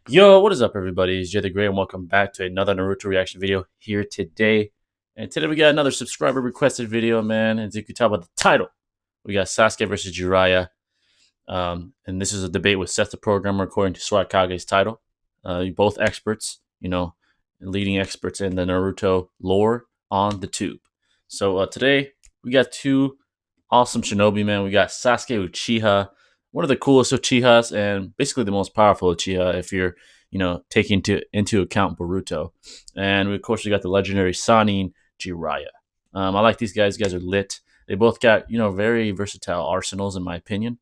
Yo, what is up, everybody? It's Jay the Great, and welcome back to another Naruto reaction video here today. And today we got another subscriber requested video, man. As you can tell by the title, we got Sasuke versus Jiraiya. And this is a debate with Seth the Programmer according to Swagkage's title. Both experts, leading experts in the Naruto lore on the tube. So today we got two awesome shinobi, man. We got Sasuke Uchiha, one of the coolest Uchihas and basically the most powerful Uchiha if you're, taking into account Boruto. And of course, we got the legendary Sannin Jiraiya. I like these guys. These guys are lit. They both got, very versatile arsenals in my opinion.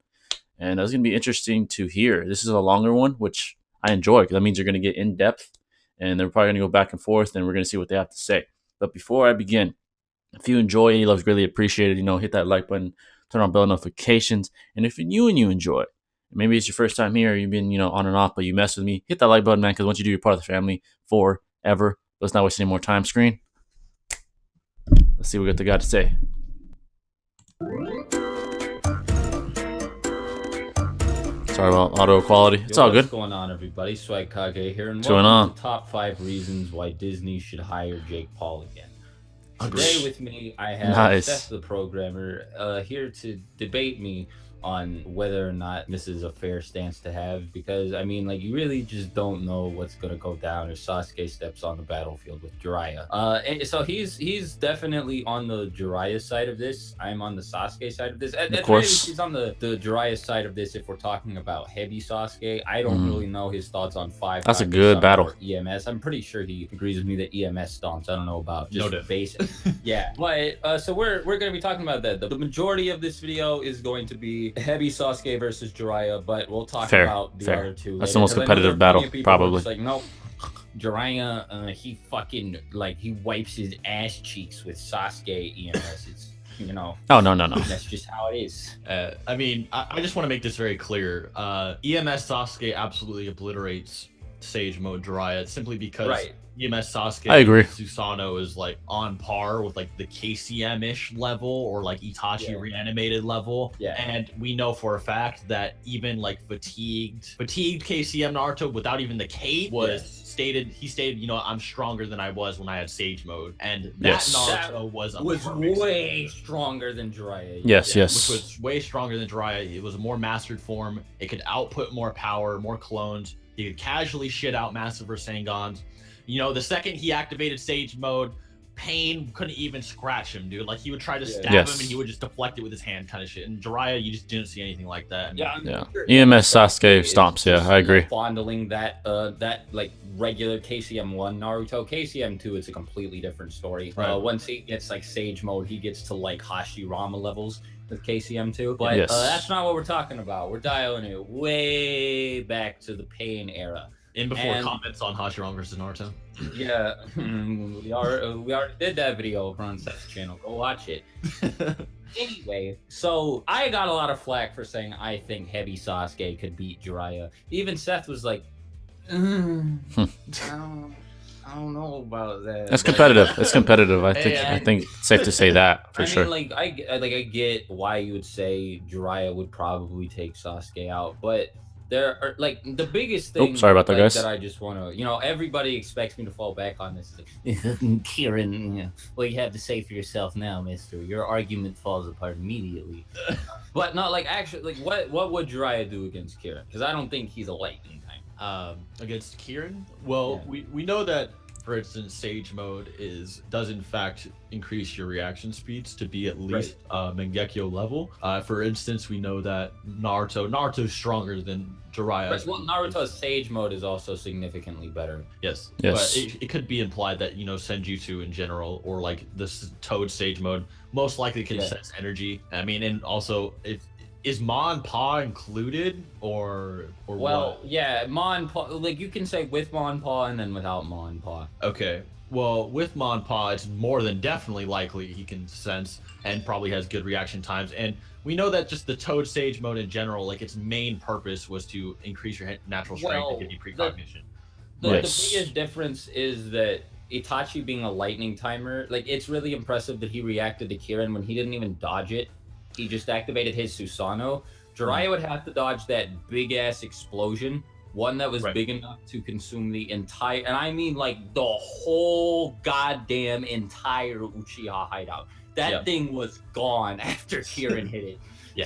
And it's going to be interesting to hear. This is a longer one, which I enjoy because that means you're going to get in depth and they're probably going to go back and forth and we're going to see what they have to say. But before I begin, if you enjoy any love, really appreciated. Hit that like button, turn on bell notifications. And if you're new and you enjoy, maybe it's your first time here, you've been, on and off, but you mess with me, hit that like button, man, because once you do, you're part of the family forever. Let's not waste any more time, screen. Let's see what the guy to say. Sorry about auto quality. It's all good. What's going on, everybody? Swagkage here, and welcome to the top 5 reasons why Disney should hire Jake Paul again. Today with me, I have Seth the Programmer here to debate me on whether or not this is a fair stance to have, because you really just don't know what's gonna go down if Sasuke steps on the battlefield with Jiraiya. And so he's definitely on the Jiraiya side of this. I'm on the Sasuke side of this. Of course, he's on the Jiraiya side of this. If we're talking about heavy Sasuke, I don't really know his thoughts on 5. That's a good battle. EMS. I'm pretty sure he agrees with me that EMS stomps. I don't know about just basic. Yeah, but so we're gonna be talking about that. The majority of this video is going to be heavy Sasuke versus Jiraiya, but we'll talk about the other two. That's the most competitive battle, probably. Like, no, Jiraiya, he fucking he wipes his ass cheeks with Sasuke EMS. It's Oh no. That's just how it is. I just want to make this very clear. EMS Sasuke absolutely obliterates Sage Mode Jiraiya simply because EMS Sasuke, I agree, Susanoo is on par with the KCM-ish level or Itachi reanimated level. Yeah. And we know for a fact that even fatigued KCM Naruto without even the cape stated I'm stronger than I was when I had Sage Mode. And that Naruto was way stronger than Jiraiya. Yes. Which was way stronger than Jiraiya. It was a more mastered form. It could output more power, more clones. He could casually shit out Massive Rasengans. The second he activated Sage Mode, Pain couldn't even scratch him, dude. He would try to stab him and he would just deflect it with his hand, kind of shit. And Jiraiya, you just didn't see anything like that. Sure EMS Sasuke stomps. Yeah, I agree. Fondling that regular KCM1 Naruto. KCM2, it's a completely different story. Right. Once he gets Sage Mode, he gets to Hashirama levels with KCM2. But that's not what we're talking about. We're dialing it way back to the Pain era. And before comments on Hashirama versus Naruto. Yeah, we already did that video over on Seth's channel. Go watch it. Anyway, so I got a lot of flack for saying I think heavy Sasuke could beat Jiraiya. Even Seth was like, I don't know about that. It's competitive. It's competitive. I think it's safe to say that for sure. I get why you would say Jiraiya would probably take Sasuke out, but there are the biggest thing. Sorry about that, guys. That I just want to, everybody expects me to fall back on this. Kieran, what you have to say for yourself now, Mister? Your argument falls apart immediately. But not actually, what would Jiraiya do against Kieran? Because I don't think he's a lightning type. Against Kieran? Well, we know that, for instance, Sage Mode does in fact increase your reaction speeds to be at least Mangekyo level. For instance, we know that Naruto's stronger than Jiraiya. Well, Naruto's Sage Mode is also significantly better. Yes. But it could be implied that Senjutsu in general, or this Toad Sage Mode, most likely can sense energy. And also is Ma and Pa included or what? Yeah, Ma and Pa, you can say with Ma and Pa and then without Ma and Pa. Okay. Well, with Ma and Pa, it's more than definitely likely he can sense and probably has good reaction times. And we know that just the Toad Sage Mode in general, its main purpose was to increase your natural strength and give you precognition. The biggest difference is that Itachi being a lightning timer, like it's really impressive that he reacted to Kirin when he didn't even dodge it. He just activated his Susanoo. Jiraiya would have to dodge that big ass explosion, one that was big enough to consume the entire, and I mean like the whole goddamn entire Uchiha hideout. That thing was gone after Kirin hit it.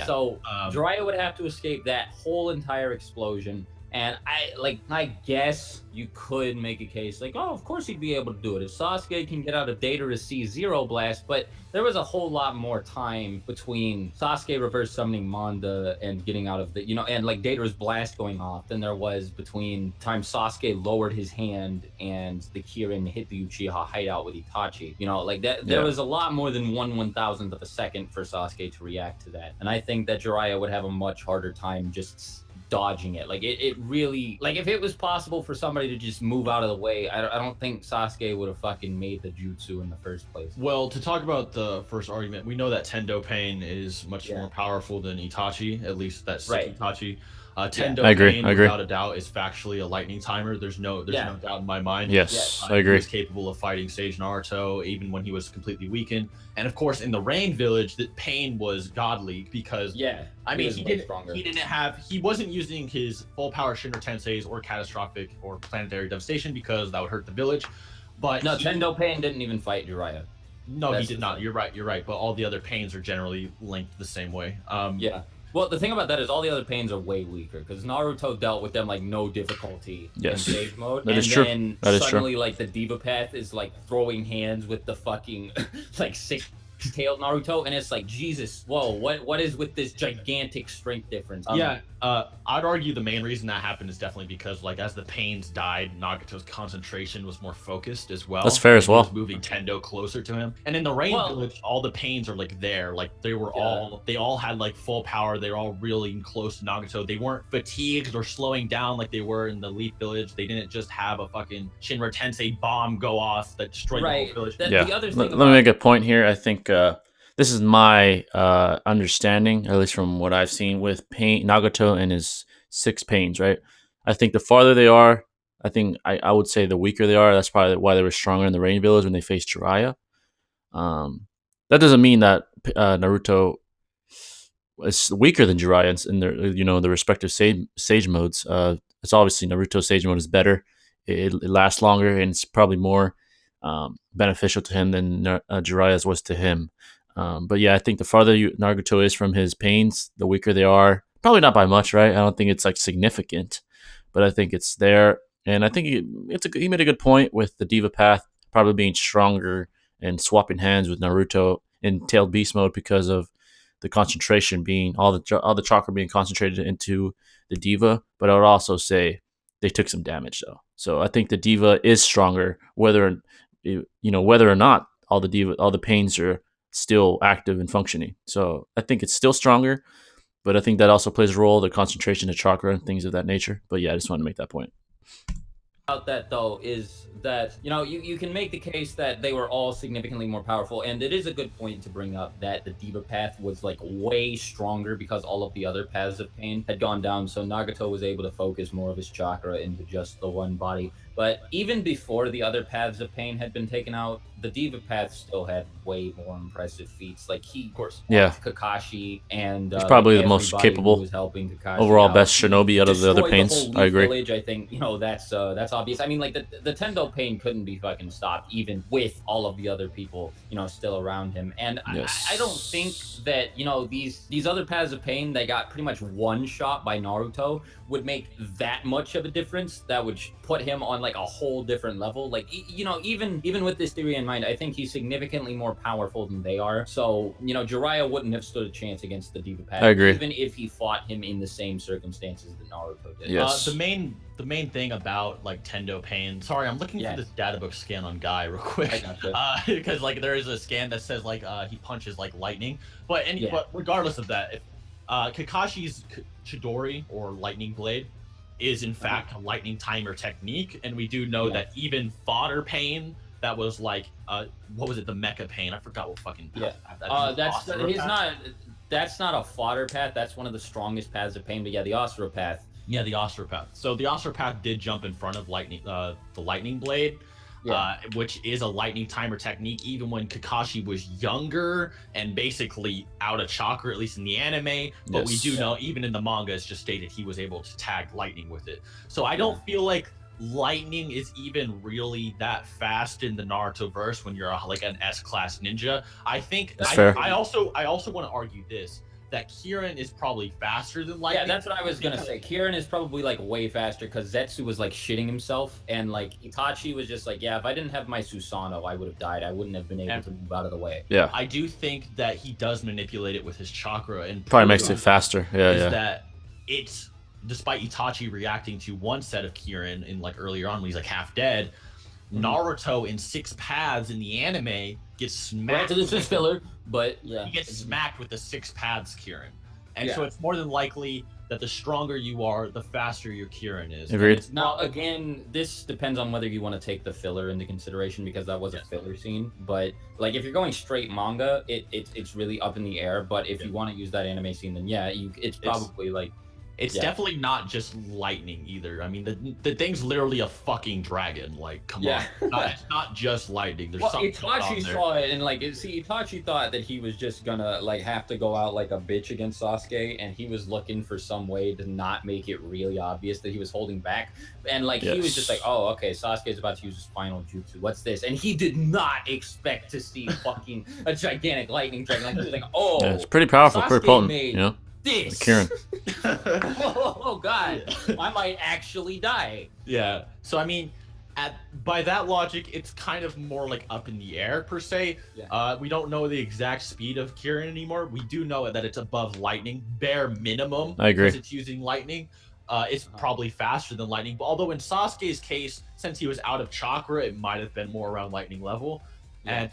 So Jiraiya would have to escape that whole entire explosion. And I guess you could make a case like, oh, of course he'd be able to do it if Sasuke can get out of Datara's C0 blast. But there was a whole lot more time between Sasuke reverse summoning Manda and getting out of the, and like Datara's blast going off than there was between time Sasuke lowered his hand and the Kirin hit the Uchiha hideout with Itachi. Like that, there was a lot more than 1/1000th of a second for Sasuke to react to that. And I think that Jiraiya would have a much harder time just dodging it. Like it really, like if it was possible for somebody to just move out of the way, I don't think Sasuke would have fucking made the jutsu in the first place. Well, to talk about the first argument, we know that Tendo Pain is much more powerful than Itachi, at least that's Itachi. Tendo Pain, without a doubt, is factually a lightning timer. There's no doubt in my mind. Yes, I agree. He was capable of fighting Sage Naruto even when he was completely weakened. And of course, in the Rain Village, that Pain was godly because I mean he wasn't using his full power Shinra Tenseis or catastrophic or planetary devastation because that would hurt the village. But no, Tendo Pain didn't even fight Jiraiya. No, he did not. You're right. But all the other Pains are generally linked the same way. Well, the thing about that is all the other Pains are way weaker because Naruto dealt with them like no difficulty in Sage mode. That is true. Then suddenly like the Diva Path is like throwing hands with the fucking like six-tailed Naruto, and it's like, Jesus, whoa, what is with this gigantic strength difference? I'd argue the main reason that happened is definitely because like as the Pains died, Nagato's concentration was more focused as well. That's fair as well. He was moving Tendo closer to him. And in the Rain Village, all the Pains are like there. Like they were they all had like full power. They were all really close to Nagato. They weren't fatigued or slowing down like they were in the Leaf Village. They didn't just have a fucking Shinra Tensei bomb go off that destroyed the whole village. The other thing let me make a point here. I think this is my understanding, at least from what I've seen with Nagato and his 6 Pains, right? I think the farther they are, I would say the weaker they are. That's probably why they were stronger in the Rain Village when they faced Jiraiya. That doesn't mean that Naruto is weaker than Jiraiya in their, the respective sage modes. It's obviously Naruto's sage mode is better. It lasts longer and it's probably more beneficial to him than Jiraiya's was to him. But yeah, I think the farther Naruto is from his Pains, the weaker they are. Probably not by much, right? I don't think it's like significant, but I think it's there. And I think he made a good point with the Diva Path probably being stronger and swapping hands with Naruto in Tailed Beast mode because of the concentration being all the chakra being concentrated into the Diva. But I would also say they took some damage though. So I think the Diva is stronger, whether or not all the Pains are still active and functioning. So I think it's still stronger, but I think that also plays a role, the concentration of chakra and things of that nature. But yeah, I just wanted to make that point. About that though is that you can make the case that they were all significantly more powerful, and it is a good point to bring up that the Diva Path was like way stronger because all of the other paths of pain had gone down, so Nagato was able to focus more of his chakra into just the one body. But even before the other paths of pain had been taken out, the Diva Path still had way more impressive feats. Like Kakashi and he's probably the most capable, was helping Kakashi overall best shinobi out of the other Pains. I agree. Village, I think that's obvious. I mean, like the Tendo Pain couldn't be fucking stopped, even with all of the other people still around him. And I don't think that these other paths of pain that got pretty much one shot by Naruto would make that much of a difference. That would put him on like a whole different level. Like even with this theory in mind, I think he's significantly more powerful than they are. So Jiraiya wouldn't have stood a chance against the Diva Path. I agree. Even if he fought him in the same circumstances that Naruto did. Yes. The main thing about like Tendo Pain. Sorry, I'm looking for this data book scan on Guy real quick. Because like there is a scan that says like he punches like lightning. But regardless of that, if Kakashi's Chidori or Lightning Blade is in fact a lightning timer technique, and we do know that even fodder pain that was like what was it, the mecha pain? I forgot what fucking that's not a fodder path. That's one of the strongest paths of pain. But yeah, the Asura path. Yeah, the Asura path. So the Asura path did jump in front of lightning, the Lightning Blade. which is a lightning timer technique, even when Kakashi was younger and basically out of chakra, at least in the anime. But we do know, even in the manga, it's just stated he was able to tag lightning with it. So I don't feel like lightning is even really that fast in the Naruto verse when you're like an S-class ninja. I think I also want to argue this, that Kirin is probably faster than lightning. Yeah, that's what I was gonna say. Kirin is probably like way faster because Zetsu was like shitting himself, and like Itachi was just like, yeah, if I didn't have my Susanoo, I would have died. I wouldn't have been able to move out of the way. Yeah, I do think that he does manipulate it with his chakra, and probably makes it faster. Yeah, that it's, despite Itachi reacting to one set of Kirin in like earlier on when he's like half dead, Naruto in 6 paths in the anime gets smacked. Right, this is filler, but he gets smacked with the 6 paths Kirin, and so it's more than likely that the stronger you are, the faster your Kirin is. Agreed. Now, again, this depends on whether you want to take the filler into consideration, because that was a filler scene. But like, if you're going straight manga, it's really up in the air. But if you want to use that anime scene, then it's probably like. It's definitely not just lightning either. I mean, the thing's literally a fucking dragon. Like, come on. It's not just lightning. There's something Itachi saw it, and like, Itachi thought that he was just gonna like have to go out like a bitch against Sasuke, and he was looking for some way to not make it really obvious that he was holding back. And like, he was just like, oh, okay, Sasuke's about to use his final jutsu. What's this? And he did not expect to see fucking a gigantic lightning dragon. Like, he was like, oh, it's pretty powerful, Sasuke pretty potent, you know? This Kirin. oh god, I might actually die. Yeah. So I mean, by that logic, it's kind of more like up in the air per se. We don't know the exact speed of Kirin anymore. We do know that it's above lightning, bare minimum. I agree. Because it's using lightning. It's probably faster than lightning. But although in Sasuke's case, since he was out of chakra, it might have been more around lightning level. And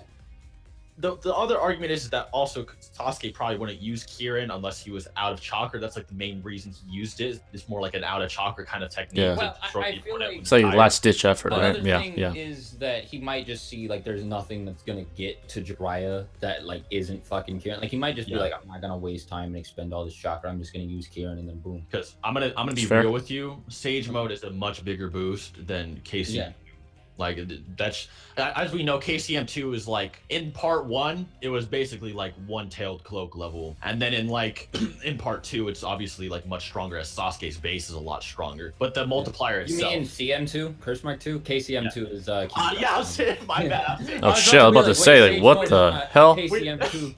the other argument is that also Sasuke probably wouldn't use Kirin unless he was out of chakra. That's like the main reason he used it. It's more like an out of chakra kind of technique. Yeah. Well, I feel like it's like a last ditch effort, right? Another thing is that he might just see like there's nothing that's gonna get to Jiraiya that like isn't fucking Kirin. Like, he might just be like, I'm not gonna waste time and expend all this chakra. I'm just gonna use Kirin, and then boom. Because I'm gonna be real with you. Sage mode is a much bigger boost than KCM. Like, that's, as we know, KCM2 is like, in part 1 it was basically like one-tailed cloak level, and then in like in part 2 it's obviously like much stronger, as Sasuke's base is a lot stronger, but the multiplier itself. You mean CM2, curse mark 2? KCM2 is yeah, I was saying, my bad. Oh shit, I was about to say, like, what the hell? KCM2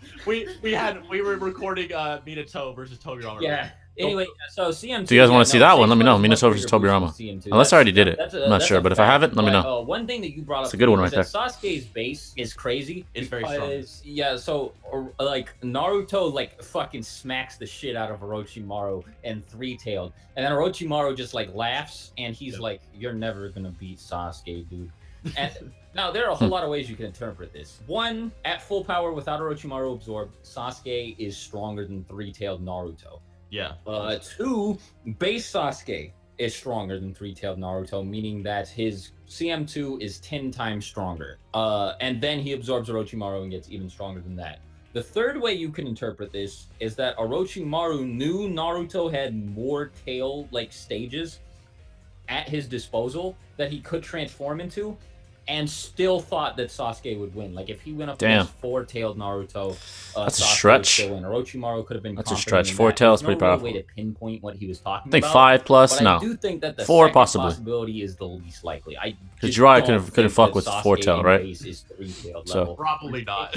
we were recording Minato versus Tobirama. Yeah. Anyway, so CM2. Do you guys want to see that one? Let me know. Minato versus Tobirama. Unless I already did it. I'm not sure, but if I haven't, let me know. One thing that you brought up, it's a good one right there. Sasuke's base is crazy. It's very strong. Yeah, so like Naruto like fucking smacks the shit out of Orochimaru and three-tailed, and then Orochimaru just like laughs, and he's like, "You're never gonna beat Sasuke, dude." And now, there are a whole lot of ways you can interpret this. One, at full power without Orochimaru absorbed, Sasuke is stronger than three-tailed Naruto. Yeah. 2, base Sasuke is stronger than three-tailed Naruto, meaning that his CM2 is 10 times stronger. And then he absorbs Orochimaru and gets even stronger than that. The third way you can interpret this is that Orochimaru knew Naruto had more tail like stages at his disposal that he could transform into, and still thought that Sasuke would win. Like, if he went up against four-tailed Naruto, that's a Sasuke stretch. would still win. Orochimaru could have been. That's a stretch. Four tails, pretty powerful. No way to pinpoint what he was talking I think about. 5 plus. But no. I do think that the 4 second possibility is the least likely. Because Jiraiya couldn't fuck with four tail, right? So probably not.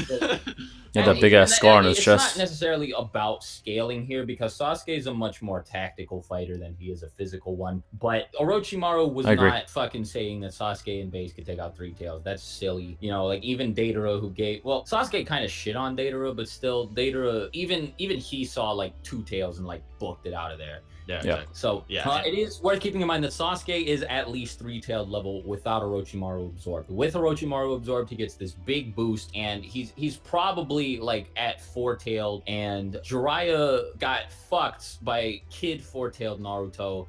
Yeah, that big ass scar on his chest. It's not necessarily about scaling here, because Sasuke is a much more tactical fighter than he is a physical one. But Orochimaru was not fucking saying that Sasuke and base could take out three tails. That's silly. You know, like, even Deidara, who gave, well, Sasuke kind of shit on Deidara, but still, Deidara, even he saw like 2 tails and like booked it out of there. Yeah. Exactly. So it is worth keeping in mind that Sasuke is at least 3-tailed level without Orochimaru absorbed. With Orochimaru absorbed, he gets this big boost, and he's probably like at 4-tailed, and Jiraiya got fucked by kid 4-tailed Naruto.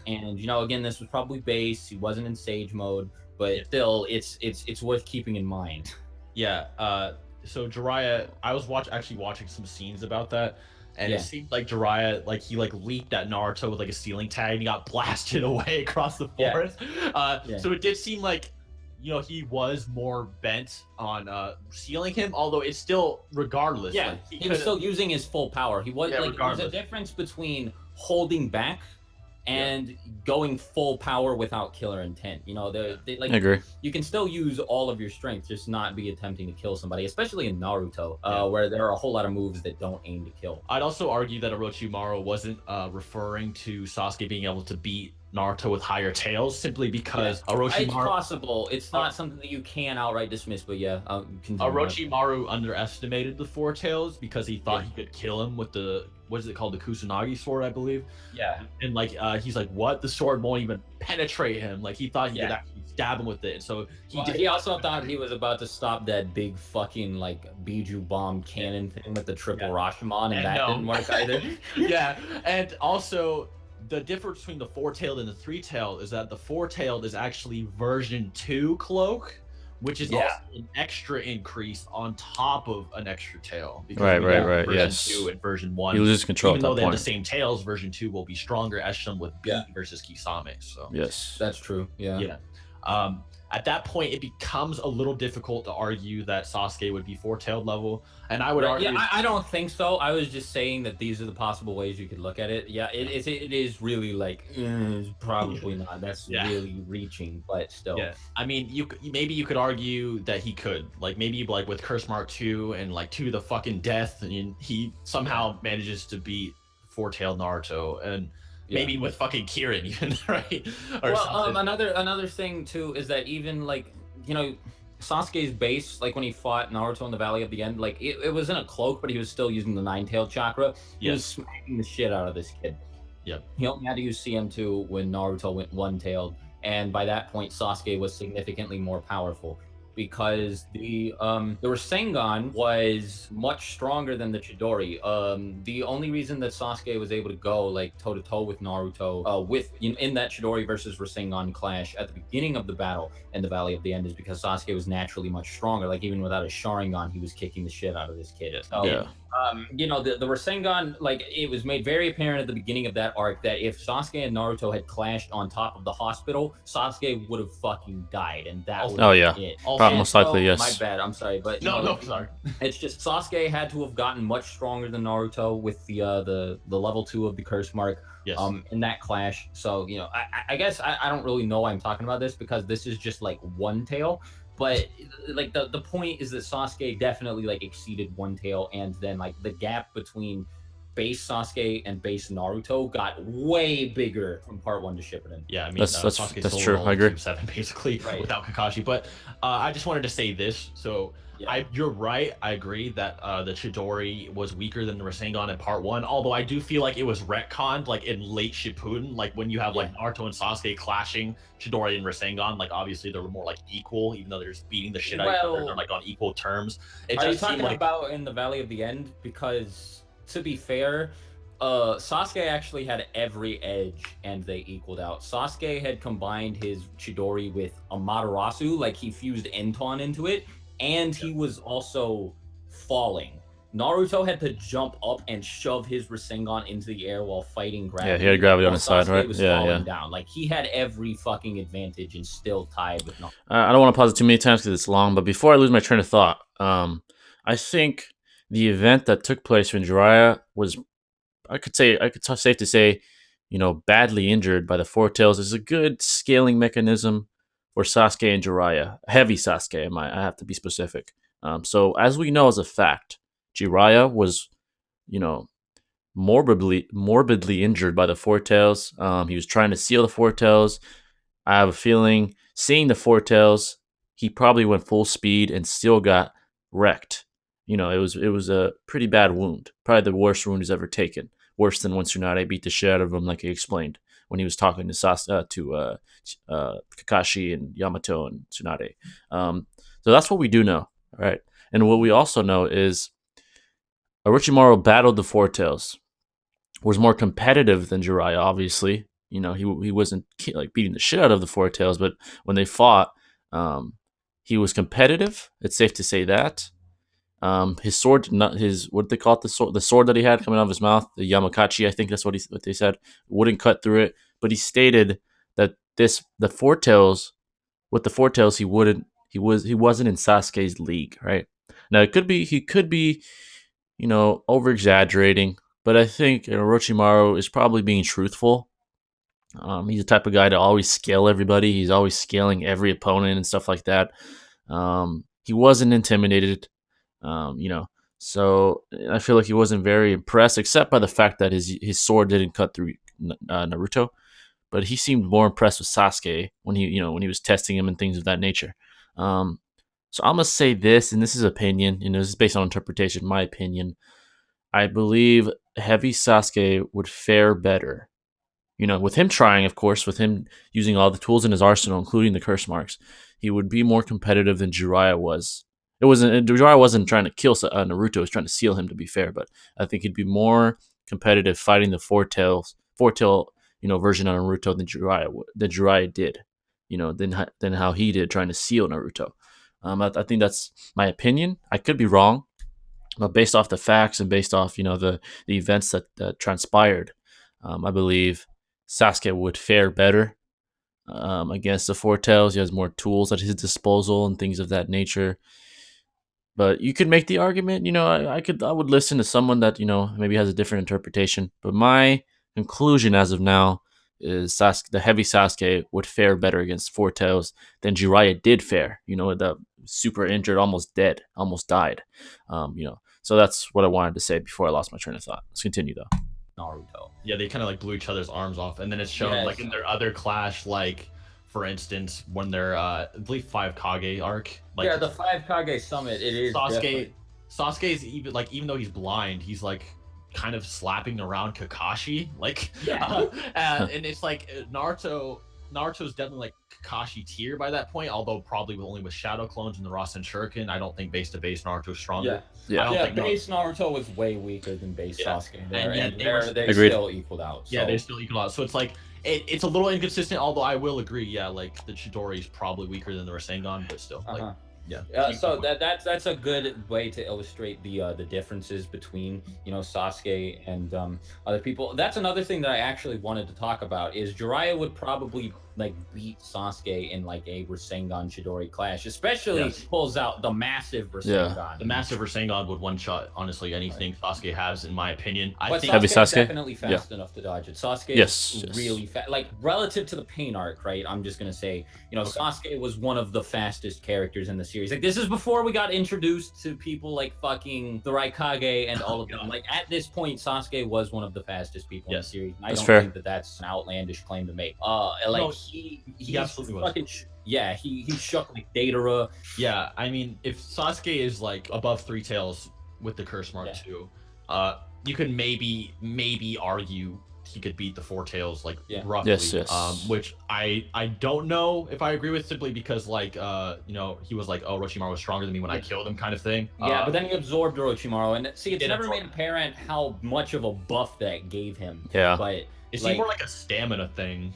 And, you know, again, this was probably base. He wasn't in Sage mode, but still, it's worth keeping in mind. Yeah. So Jiraiya, I was actually watching some scenes about that. And it seemed like Jiraiya, like, he like leaped at Naruto with like a ceiling tag, and he got blasted away across the forest. So it did seem like, he was more bent on sealing him, although it's still regardless. Yeah, like, he was still using his full power. He was there's a difference between holding back and going full power without killer intent. They like, I agree. You can still use all of your strength, just not be attempting to kill somebody, especially in Naruto, where there are a whole lot of moves that don't aim to kill. I'd also argue that Orochimaru wasn't referring to Sasuke being able to beat Naruto with higher tails, simply because Orochimaru... It's possible. It's not something that you can outright dismiss, but Orochimaru underestimated the four tails because he thought he could kill him with the... What is it called? The Kusanagi sword, I believe. Yeah. And like, he's like, what? The sword won't even penetrate him. Like, he thought he could actually stab him with it. And so he also thought he was about to stop that big fucking like Biju bomb cannon thing with the triple Rashomon, and that didn't work either. Yeah. And also, the difference between the four-tailed and the three-tailed is that the four-tailed is actually version 2 cloak, which is also an extra increase on top of an extra tail. Right. Version 2 and version 1. He loses control. Even though they have the same tails, version 2 will be stronger, as shown with Beat versus Kisame. So yes, that's true. Yeah. At that point, it becomes a little difficult to argue that Sasuke would be four-tailed level, and I would argue... Yeah, I don't think so. I was just saying that these are the possible ways you could look at it. Yeah, it is really like, probably not. That's really reaching, but still. Yeah, I mean, maybe you could argue that he could, like, maybe like with Curse Mark 2 and like 2 to the fucking death, and he somehow manages to beat four-tailed Naruto, and maybe with fucking Kirin even, right? Or another thing too is that even like, Sasuke's base, like when he fought Naruto in the Valley of the End, like it was in a cloak, but he was still using the nine-tailed chakra. He was smacking the shit out of this kid. Yep. He only had to use CM2 when Naruto went one-tailed, and by that point Sasuke was significantly more powerful, because the Rasengan was much stronger than the Chidori. The only reason that Sasuke was able to go like toe to toe with Naruto in that Chidori versus Rasengan clash at the beginning of the battle in the Valley of the End is because Sasuke was naturally much stronger. Like, even without a Sharingan, he was kicking the shit out of this kid. So, the Rasengan, like, it was made very apparent at the beginning of that arc that if Sasuke and Naruto had clashed on top of the hospital, Sasuke would have fucking died, and that was it. Most likely, yes. My bad, I'm sorry, but no, sorry. It's just Sasuke had to have gotten much stronger than Naruto with the level 2 of the curse mark. Yes. In that clash. So, I guess I don't really know why I'm talking about this, because this is just like one tail. But like the point is that Sasuke definitely like exceeded one tail, and then like the gap between base Sasuke and base Naruto got way bigger from part 1 to Shippuden. Yeah, I mean, that's true. I agree. 7 basically without Kakashi. But I just wanted to say this. So you're right. I agree that the Chidori was weaker than the Rasengan in part 1. Although I do feel like it was retconned, like in late Shippuden, like when you have like Naruto and Sasuke clashing, Chidori and Rasengan, like obviously they were more like equal, even though they're just beating the shit out of each other. They're like on equal terms. Are you talking about in the Valley of the End? Because, to be fair, Sasuke actually had every edge and they equaled out. Sasuke had combined his Chidori with Amaterasu, like he fused Enton into it, and he was also falling. Naruto had to jump up and shove his Rasengan into the air while fighting gravity. Yeah, he had gravity on his side, right? Was falling down. Like, he had every fucking advantage and still tied with Naruto. I don't want to pause it too many times because it's long, but before I lose my train of thought, I think the event that took place when Jiraiya was, safe to say, badly injured by the Four Tails is a good scaling mechanism for Sasuke and Jiraiya. Heavy Sasuke, I have to be specific. So as we know as a fact, Jiraiya was, morbidly injured by the Four Tails. He was trying to seal the Four Tails. I have a feeling, seeing the Four Tails, he probably went full speed and still got wrecked. It was a pretty bad wound. Probably the worst wound he's ever taken. Worse than when Tsunade beat the shit out of him, like he explained when he was talking to Kakashi and Yamato and Tsunade. So that's what we do know, right? And what we also know is Orochimaru battled the Four Tails, was more competitive than Jiraiya, obviously. He wasn't like beating the shit out of the Four Tails, but when they fought, he was competitive. It's safe to say that. His sword, not his, what they call it, the sword that he had coming out of his mouth, the Yamakachi, I think that's what they said, wouldn't cut through it. But he stated that the Four Tails with the Four Tails, he wasn't in Sasuke's league, right? Now he could be, over exaggerating, but I think Orochimaru is probably being truthful. He's the type of guy to always scale everybody. He's always scaling every opponent and stuff like that. He wasn't intimidated, you know. So I feel like he wasn't very impressed, except by the fact that his sword didn't cut through Naruto. But he seemed more impressed with Sasuke when he was testing him and things of that nature. So I'm gonna say this, and this is opinion. This is based on interpretation. My opinion. I believe heavy Sasuke would fare better. With him trying, of course, with him using all the tools in his arsenal, including the curse marks, he would be more competitive than Jiraiya was. Jiraiya wasn't trying to kill Naruto; he was trying to seal him. To be fair, but I think he'd be more competitive fighting the four tail version of Naruto than Jiraiya did. Than how he did trying to seal Naruto. I think that's my opinion. I could be wrong, but based off the facts and based off the events that transpired, I believe Sasuke would fare better against the Four Tails. He has more tools at his disposal and things of that nature. But you could make the argument, I would listen to someone that maybe has a different interpretation. But my conclusion as of now is the heavy Sasuke would fare better against Four Tails than Jiraiya did fare. The super injured, almost dead, almost died. So that's what I wanted to say before I lost my train of thought. Let's continue though. Naruto. Yeah, they kind of like blew each other's arms off, and then it's shown like in their other clash, like for instance, when they're I believe 5 Kage arc. Like, the 5 Kage summit. It is Sasuke's even though he's blind, he's like kind of slapping around Kakashi, like and it's like Naruto's definitely like Kakashi tier by that point, although probably only with shadow clones and the Rasen Shuriken. I don't think base to base Naruto's stronger. Base Naruto was way weaker than base Sasuke there, and they Agreed. still equaled out. So. Yeah, they still equal out. So it's like it's a little inconsistent, although I will agree. Yeah, like the Chidori is probably weaker than the Rasengan, but still, like. Yeah. So that's a good way to illustrate the differences between Sasuke and other people. That's another thing that I actually wanted to talk about is Jiraiya would probably like beat Sasuke in like a Rasengan Chidori clash, especially pulls out the massive Rasengan. The massive Rasengan would one shot honestly anything Sasuke has, in my opinion. I think Sasuke definitely fast enough to dodge it. Sasuke is really fast, like relative to the Pain arc, right? I'm just gonna say, Sasuke was one of the fastest characters in the series. Like this is before we got introduced to people like fucking the Raikage and all of them. Like at this point, Sasuke was one of the fastest people in the series. And I don't think that that's an outlandish claim to make. He absolutely was. He shook like Datara. Yeah, I mean, if Sasuke is like above 3 tails with the curse mark too, you could maybe argue he could beat the 4 tails roughly. Yes. Which I don't know if I agree with, simply because like he was like, oh, Orochimaru was stronger than me when I killed him, kind of thing. But then he absorbed Orochimaru, and see, it's never made apparent how much of a buff that gave him. But it seemed more like a stamina thing.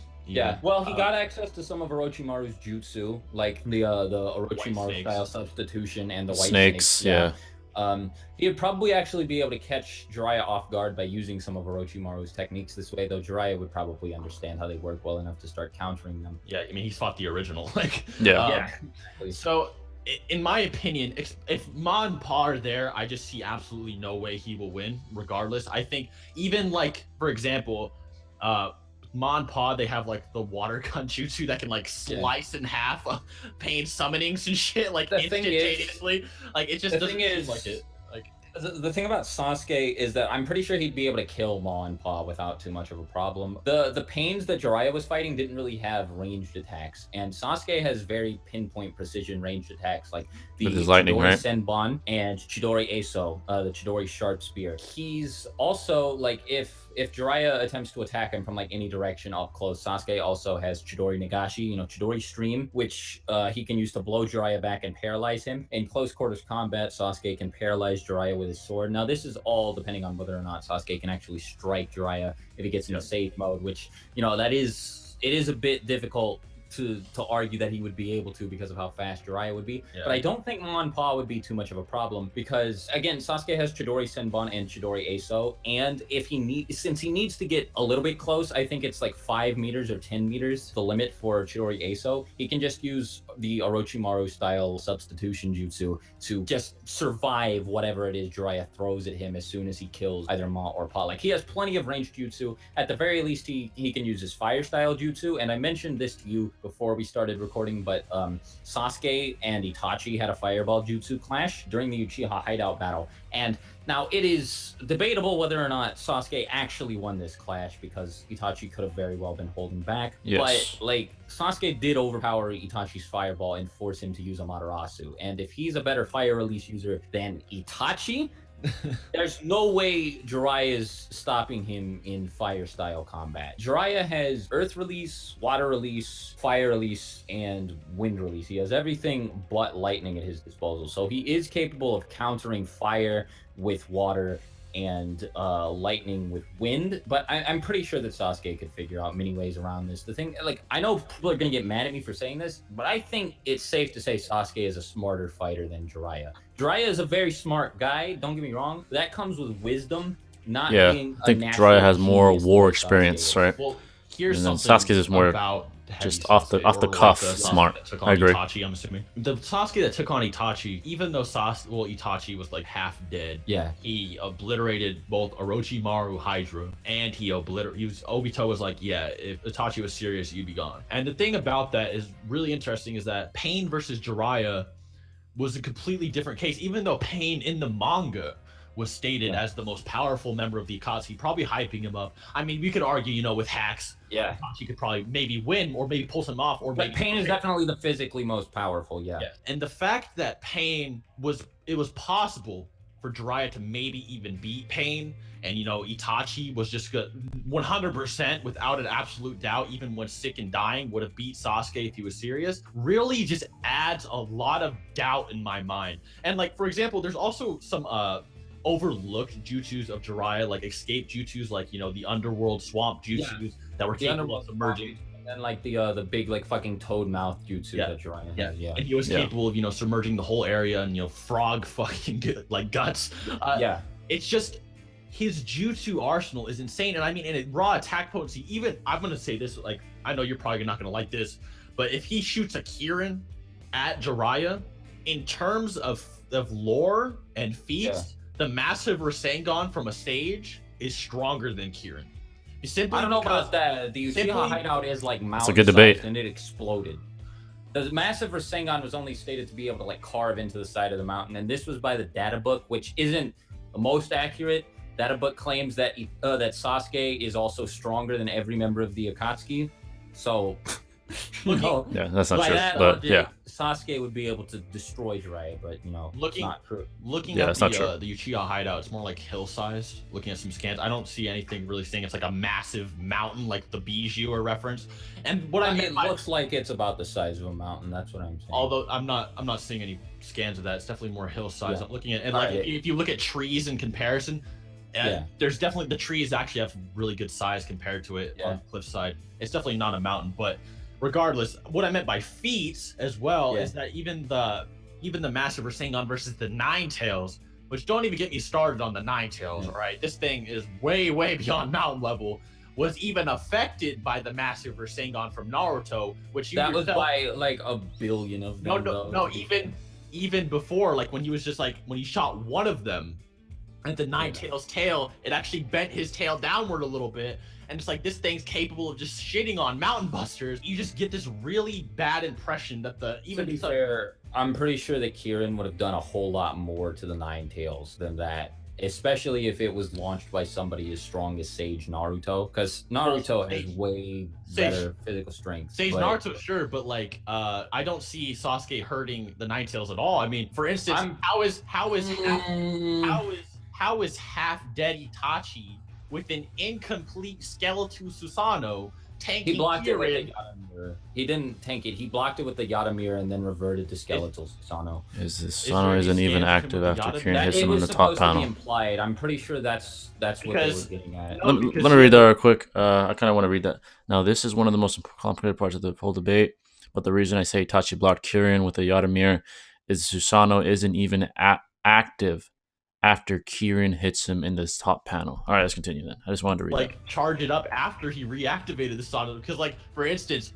Well, he got access to some of Orochimaru's jutsu, like the Orochimaru style substitution and the white snakes. He would probably actually be able to catch Jiraiya off guard by using some of Orochimaru's techniques this way, though Jiraiya would probably understand how they work well enough to start countering them. Yeah, I mean, he's fought the original. So, in my opinion, if Ma and Pa are there, I just see absolutely no way he will win, regardless. I think even like, for example, Ma and Pa, they have like the water gun jutsu that can like slice in half Pain summonings and shit like instantaneously. Like it just doesn't seem like it. Like the thing about Sasuke is that I'm pretty sure he'd be able to kill Ma and Pa without too much of a problem. The Pains that Jiraiya was fighting didn't really have ranged attacks, and Sasuke has very pinpoint precision ranged attacks, like the lightning, Chidori right? Senbon and Chidori Eso, the Chidori Sharp Spear. He's also like if Jiraiya attempts to attack him from like any direction up close, Sasuke also has Chidori Nagashi, Chidori Stream, which he can use to blow Jiraiya back and paralyze him. In close quarters combat, Sasuke can paralyze Jiraiya with his sword. Now, this is all depending on whether or not Sasuke can actually strike Jiraiya if he gets into safe mode, which, it is a bit difficult to argue that he would be able to because of how fast Jiraiya would be. But I don't think Mon Pa would be too much of a problem because, again, Sasuke has Chidori Senbon and Chidori Aso, and if since he needs to get a little bit close, I think it's like 5 meters or 10 meters, the limit for Chidori Aso, he can just use the Orochimaru style substitution jutsu to just survive whatever it is Jiraiya throws at him as soon as he kills either Ma or Pa. Like, he has plenty of ranged jutsu. At the very least, he can use his fire style jutsu, and I mentioned this to you before we started recording, but Sasuke and Itachi had a fireball jutsu clash during the Uchiha hideout battle, and now it is debatable whether or not Sasuke actually won this clash because Itachi could have very well been holding back. Yes. But like, Sasuke did overpower Itachi's fireball and force him to use Amaterasu, and if he's a better fire release user than Itachi, there's no way Jiraiya is stopping him in fire style combat. Jiraiya has earth release, water release, fire release, and wind release. He has everything but lightning at his disposal. So he is capable of countering fire with water and lightning with wind, but I'm pretty sure that Sasuke could figure out many ways around this. The thing, like, I know people are gonna get mad at me for saying this, but I think it's safe to say Sasuke is a smarter fighter than Jiraiya. Jiraiya is a very smart guy, don't get me wrong. That comes with wisdom, not being I think Jiraiya has more war experience, right? Well, here's and then something Sasuke's is more about just off the cuff, smart. I agree. Itachi, I'm assuming the Sasuke that took on Itachi, even though Itachi was like half dead, he obliterated both Orochimaru Hydra, and Obito was like, yeah, if Itachi was serious, you'd be gone. And the thing about that is really interesting is that Pain versus Jiraiya was a completely different case, even though Pain in the manga was stated as the most powerful member of the Akatsuki, probably hyping him up. I mean, we could argue, you know, with hacks, Itachi could probably maybe win or maybe pull some off, or but Pain is definitely the physically most powerful. And the fact that Pain it was possible for Jiraiya to maybe even beat Pain, and you know, Itachi was just good 100% without an absolute doubt, even when sick and dying, would have beat Sasuke if he was serious, really just adds a lot of doubt in my mind. And like, for example, there's also some overlooked jutsus of Jiraiya, like escape jutsus, like, you know, the underworld swamp jutsus that were capable of submerging, and then like the big like fucking toad mouth jutsu that Jiraiya had. And he was capable of, you know, submerging the whole area and, you know, frog fucking like guts. It's just his jutsu arsenal is insane, and I mean, in raw attack potency, even I'm gonna say this, like, I know you're probably not gonna like this, but if he shoots a Kirin at Jiraiya, in terms of lore and feats, the massive Rasengan from a stage is stronger than Kirin. I don't know about that. The Uchiha hideout is like mountain. It's a good debate, and it exploded. The massive Rasengan was only stated to be able to like carve into the side of the mountain, and this was by the data book, which isn't the most accurate. Data book claims that that Sasuke is also stronger than every member of the Akatsuki. So, that's not true. But Sasuke would be able to destroy Jiraiya, but you know, looking not true. Looking at the Uchiha hideout, it's more like hill-sized. Looking at some scans, I don't see anything really saying it's like a massive mountain like the Bijou are referenced. And what I mean, it looks like it's about the size of a mountain. That's what I'm saying. Although I'm not seeing any scans of that. It's definitely more hill-sized. I'm looking at, and like if you look at trees in comparison, there's definitely, the trees actually have really good size compared to it on the cliffside. It's definitely not a mountain, but regardless, what I meant by feats as well is that even the massive Rasengan versus the Nine Tails, which don't even get me started on the Nine Tails, right? This thing is way beyond mountain level, was even affected by the massive Rasengan from Naruto, which was by like a billion of them. No, even before, like when he was just like, when he shot one of them at the Nine Tails tail, it actually bent his tail downward a little bit. And it's like, this thing's capable of just shitting on mountain busters. You just get this really bad impression that to be fair, I'm pretty sure that Kirin would have done a whole lot more to the Nine Tails than that, especially if it was launched by somebody as strong as Sage Naruto, because Naruto has way better physical strength. Sage Naruto, sure, but like, I don't see Sasuke hurting the Nine Tails at all. I mean, for instance, how is half dead Itachi with an incomplete skeletal Susanoo tanking He blocked it with Kirin. the Yatamir. He didn't tank it. He blocked it with the Yatamir and then reverted to skeletal Susanoo. Susanoo isn't even active after Kirin hits him in the top panel. Implied. I'm pretty sure that's what they were getting at. Let me read that real quick. I kind of want to read that. Now, this is one of the most complicated parts of the whole debate, but the reason I say Itachi blocked Kirin with the Yatamir is Susanoo isn't even active after Kirin hits him in this top panel. All right, let's continue then. I just wanted to read like charge it up after he reactivated the Susanoo, because like for instance,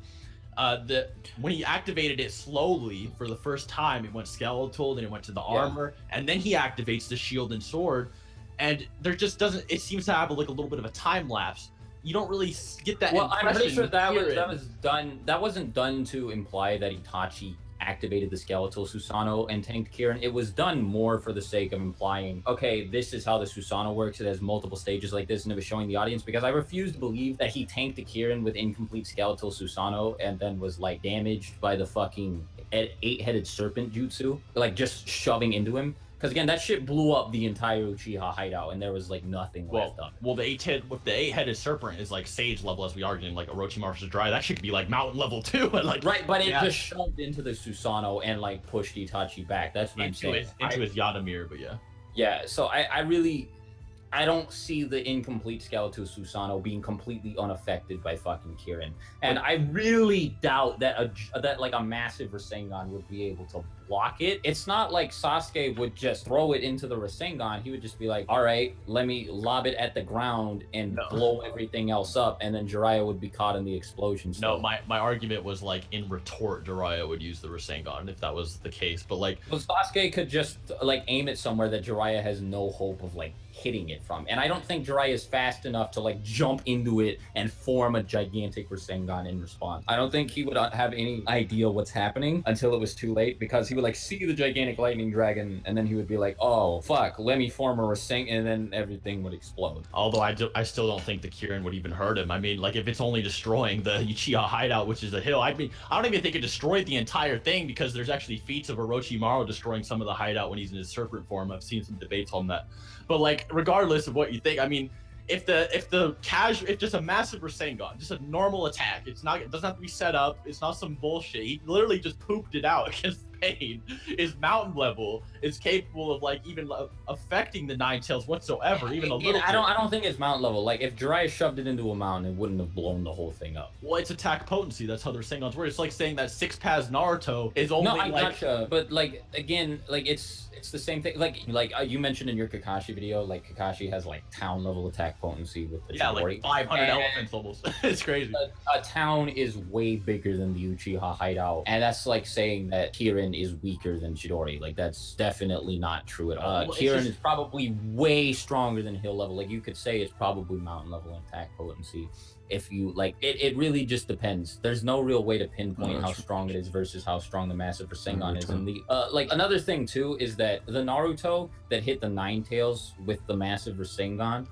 when he activated it slowly for the first time, it went skeletal, then it went to the armor, and then he activates the shield and sword, and there just doesn't. It seems to have like a little bit of a time lapse. You don't really get that. Well, I'm pretty sure that was done. That wasn't done to imply that Itachi activated the skeletal Susanoo and tanked Kirin. It was done more for the sake of implying, okay, this is how the Susanoo works. It has multiple stages like this, and it was showing the audience, because I refuse to believe that he tanked the Kirin with incomplete skeletal Susanoo and then was like damaged by the fucking 8-headed serpent jutsu, like just shoving into him. Because again, that shit blew up the entire Uchiha hideout, and there was like nothing left of it. Well, the 8-headed serpent is like sage level, as we argued in like Orochimaru versus Jiraiya. That shit could be like mountain level too. Like right, but it just shoved into the Susanoo and like pushed Itachi back. That's what I'm saying. Into his Yatamir, but yeah. Yeah, so I don't see the incomplete skeletal Susanoo being completely unaffected by fucking Kirin, and I really doubt that like a massive Rasengan would be able to block it. It's not like Sasuke would just throw it into the Rasengan. He would just be like, all right, let me lob it at the ground and blow everything else up, and then Jiraiya would be caught in the explosion. No, my argument was like in retort, Jiraiya would use the Rasengan if that was the case, but like, well, Sasuke could just like aim it somewhere that Jiraiya has no hope of like hitting it from, and I don't think Jiraiya is fast enough to like jump into it and form a gigantic Rasengan in response. I don't think he would have any idea what's happening until it was too late, because he would like see the gigantic lightning dragon, and then he would be like, oh fuck, let me form a Rasengan, and then everything would explode. Although I still don't think the Kirin would even hurt him. I mean, like if it's only destroying the Uchiha hideout, which is a hill, I mean, I don't even think it destroyed the entire thing, because there's actually feats of Orochimaru destroying some of the hideout when he's in his serpent form. I've seen some debates on that. But like, regardless of what you think, I mean, if just a massive Rasengan, just a normal attack, it doesn't have to be set up. It's not some bullshit. He literally just pooped it out against Pain. Is mountain level. Is capable of like even affecting the Nine Tails whatsoever, even a little. I don't think it's mountain level. Like if Jiraiya shoved it into a mountain, it wouldn't have blown the whole thing up. Well, it's attack potency. That's how the Rasengans work. It's like saying that 6-Pass Naruto is only gotcha. But like again, like it's the same thing. Like you mentioned in your Kakashi video, like Kakashi has like town level attack potency with the Chidori. Like 500 elephants almost. It's crazy. A town is way bigger than the Uchiha hideout, and that's like saying that Kirin is weaker than Chidori. Like that's definitely not true at all. Kirin is probably way stronger than hill level. Like you could say it's probably mountain level attack potency. If you like it really just depends. There's no real way to pinpoint how strong it is versus how strong the massive Rasengan is. And the like another thing too is that the Naruto that hit the Nine Tails with the massive Rasengan,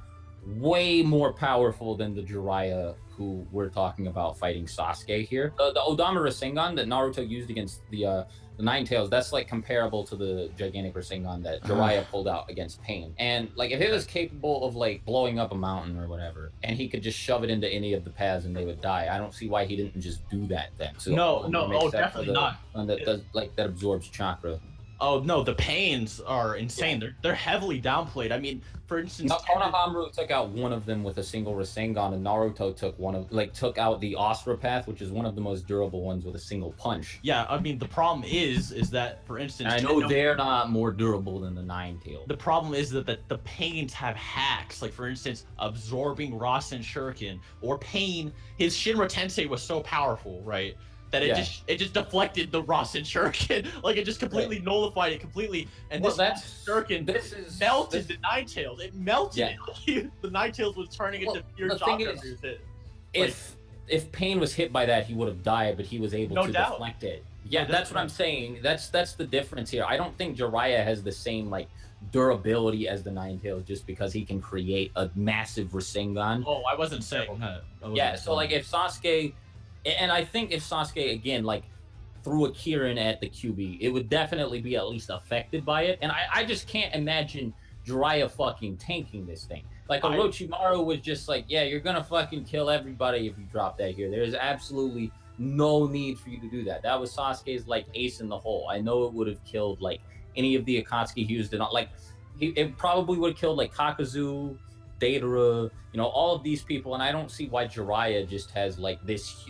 way more powerful than the Jiraiya who we're talking about fighting Sasuke here. The Odama Rasengan that Naruto used against the Nine Tails, that's like comparable to the gigantic Rasengan that Jiraiya pulled out against Pain. And like if it was capable of like blowing up a mountain or whatever, and he could just shove it into any of the paths and they would die, I don't see why he didn't just do that then. So no, definitely not. And that does like that absorbs chakra. Oh no, the Pains are insane. Yeah. They're heavily downplayed. I mean, for instance, Konohamaru took out one of them with a single Rasengan, and Naruto took out the Asura path, which is one of the most durable ones, with a single punch. Yeah, I mean the problem is that, for instance, and I know they're not more durable than the Nine Tails. The problem is that the Pains have hacks, like for instance, absorbing Rasen Shuriken or Pain. His Shinra Tensei was so powerful, right? That it just deflected the Rasen Shuriken, like it just completely nullified it completely, and this Shuriken melted the Nine Tails. It melted it. The Nine Tails was turning into pure chakra. If Pain was hit by that, he would have died, but he was able to deflect it. Yeah, that's what I'm saying. That's the difference here. I don't think Jiraiya has the same like durability as the Nine Tails just because he can create a massive Rasengan. Oh, I wasn't saying that. So like if Sasuke. And I think if Sasuke, again, like, threw a Kirin at the QB, it would definitely be at least affected by it. And I just can't imagine Jiraiya fucking tanking this thing. Like I- Orochimaru was just like, yeah, you're gonna fucking kill everybody if you drop that here. There's absolutely no need for you to do that. That was Sasuke's like ace in the hole. I know it would have killed like any of the Akatsuki he used. Like it probably would have killed like Kakazu, Deidara, all of these people, and I don't see why Jiraiya just has like this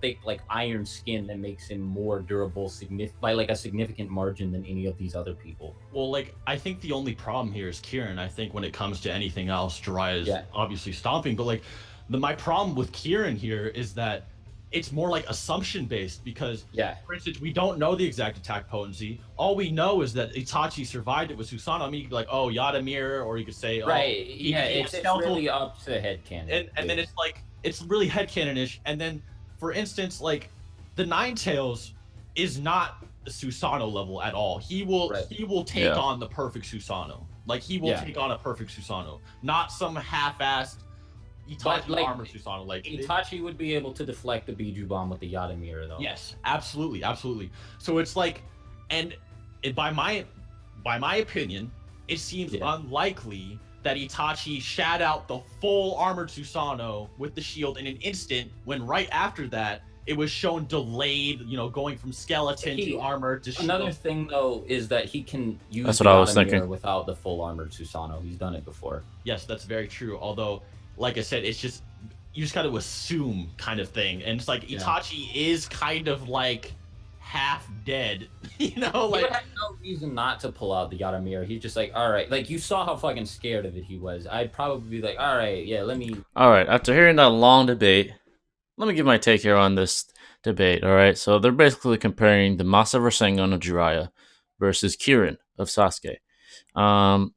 thick like iron skin that makes him more durable by like a significant margin than any of these other people. Well, like I think the only problem here is Kieran. I think when it comes to anything else, Jiraiya is obviously stomping, but like my problem with Kieran here is that it's more like assumption based because, for instance, we don't know the exact attack potency. All we know is that Itachi survived it with Susanoo. I mean, you could be like, oh, Yadamir, or you could say, right, it's really up to headcanon. And then it's like, it's really headcanon-ish. And then, for instance, like, the Nine Tails is not the Susanoo level at all. He will take on the perfect Susanoo. Like, he will take on a perfect Susanoo. Not some half-assed Itachi armor Susanoo. Like Itachi would be able to deflect the Biju bomb with the Yadamir, though. Yes, absolutely. So it's like, and by my opinion, it seems unlikely that Itachi shat out the full armored Susanoo with the shield in an instant, when right after that it was shown delayed, going from skeleton to armor to shield. Another thing though is that he can use that's what I was thinking without the full armored Susanoo. He's done it before. Yes, that's very true. Although, like I said, it's just, you just got to assume kind of thing. And it's like Itachi is kind of like half dead, like he would have no reason not to pull out the Yadamir. He's just like, all right, like you saw how fucking scared of it he was. I'd probably be like, all right, all right, after hearing that long debate, let me give my take here on this debate. All right, so they're basically comparing the Master Rasengan of Jiraiya versus Kirin of Sasuke. The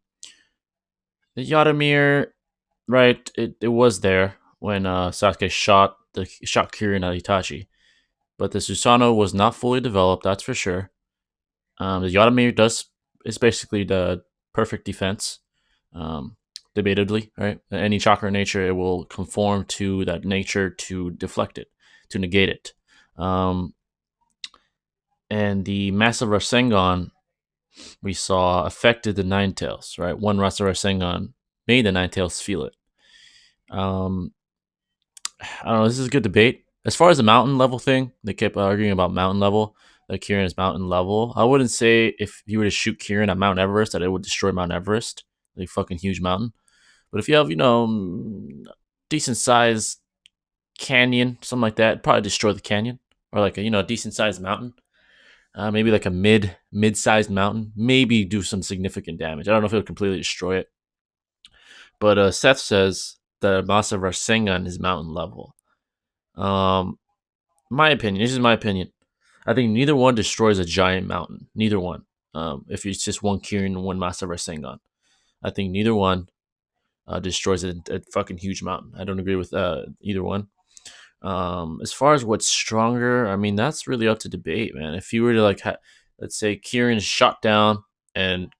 Yadamir, right, it was there when Sasuke shot Kirin at Itachi, but the Susanoo was not fully developed, that's for sure. The Yadamir is basically the perfect defense, debatably, right? Any chakra nature, it will conform to that nature to deflect it, to negate it. And the Massive Rasengan we saw affected the Nine Tails, right? One Massive Rasengan made the Nine Tails feel it. I don't know. This is a good debate. As far as the mountain level thing, they kept arguing about mountain level, that Kirin is mountain level. I wouldn't say if you were to shoot Kirin at Mount Everest that it would destroy Mount Everest, a fucking huge mountain. But if you have, decent sized canyon, something like that, it'd probably destroy the canyon. Or like a decent sized mountain. Maybe like a mid-sized mountain. Maybe do some significant damage. I don't know if it would completely destroy it. But Seth says the Master Rasengan is mountain level. My opinion. This is my opinion. I think neither one destroys a giant mountain. Neither one. If it's just one Kirin and one Master Rasengan, I think neither one destroys a fucking huge mountain. I don't agree with either one. As far as what's stronger, I mean, that's really up to debate, man. If you were to let's say Kirin is shot down and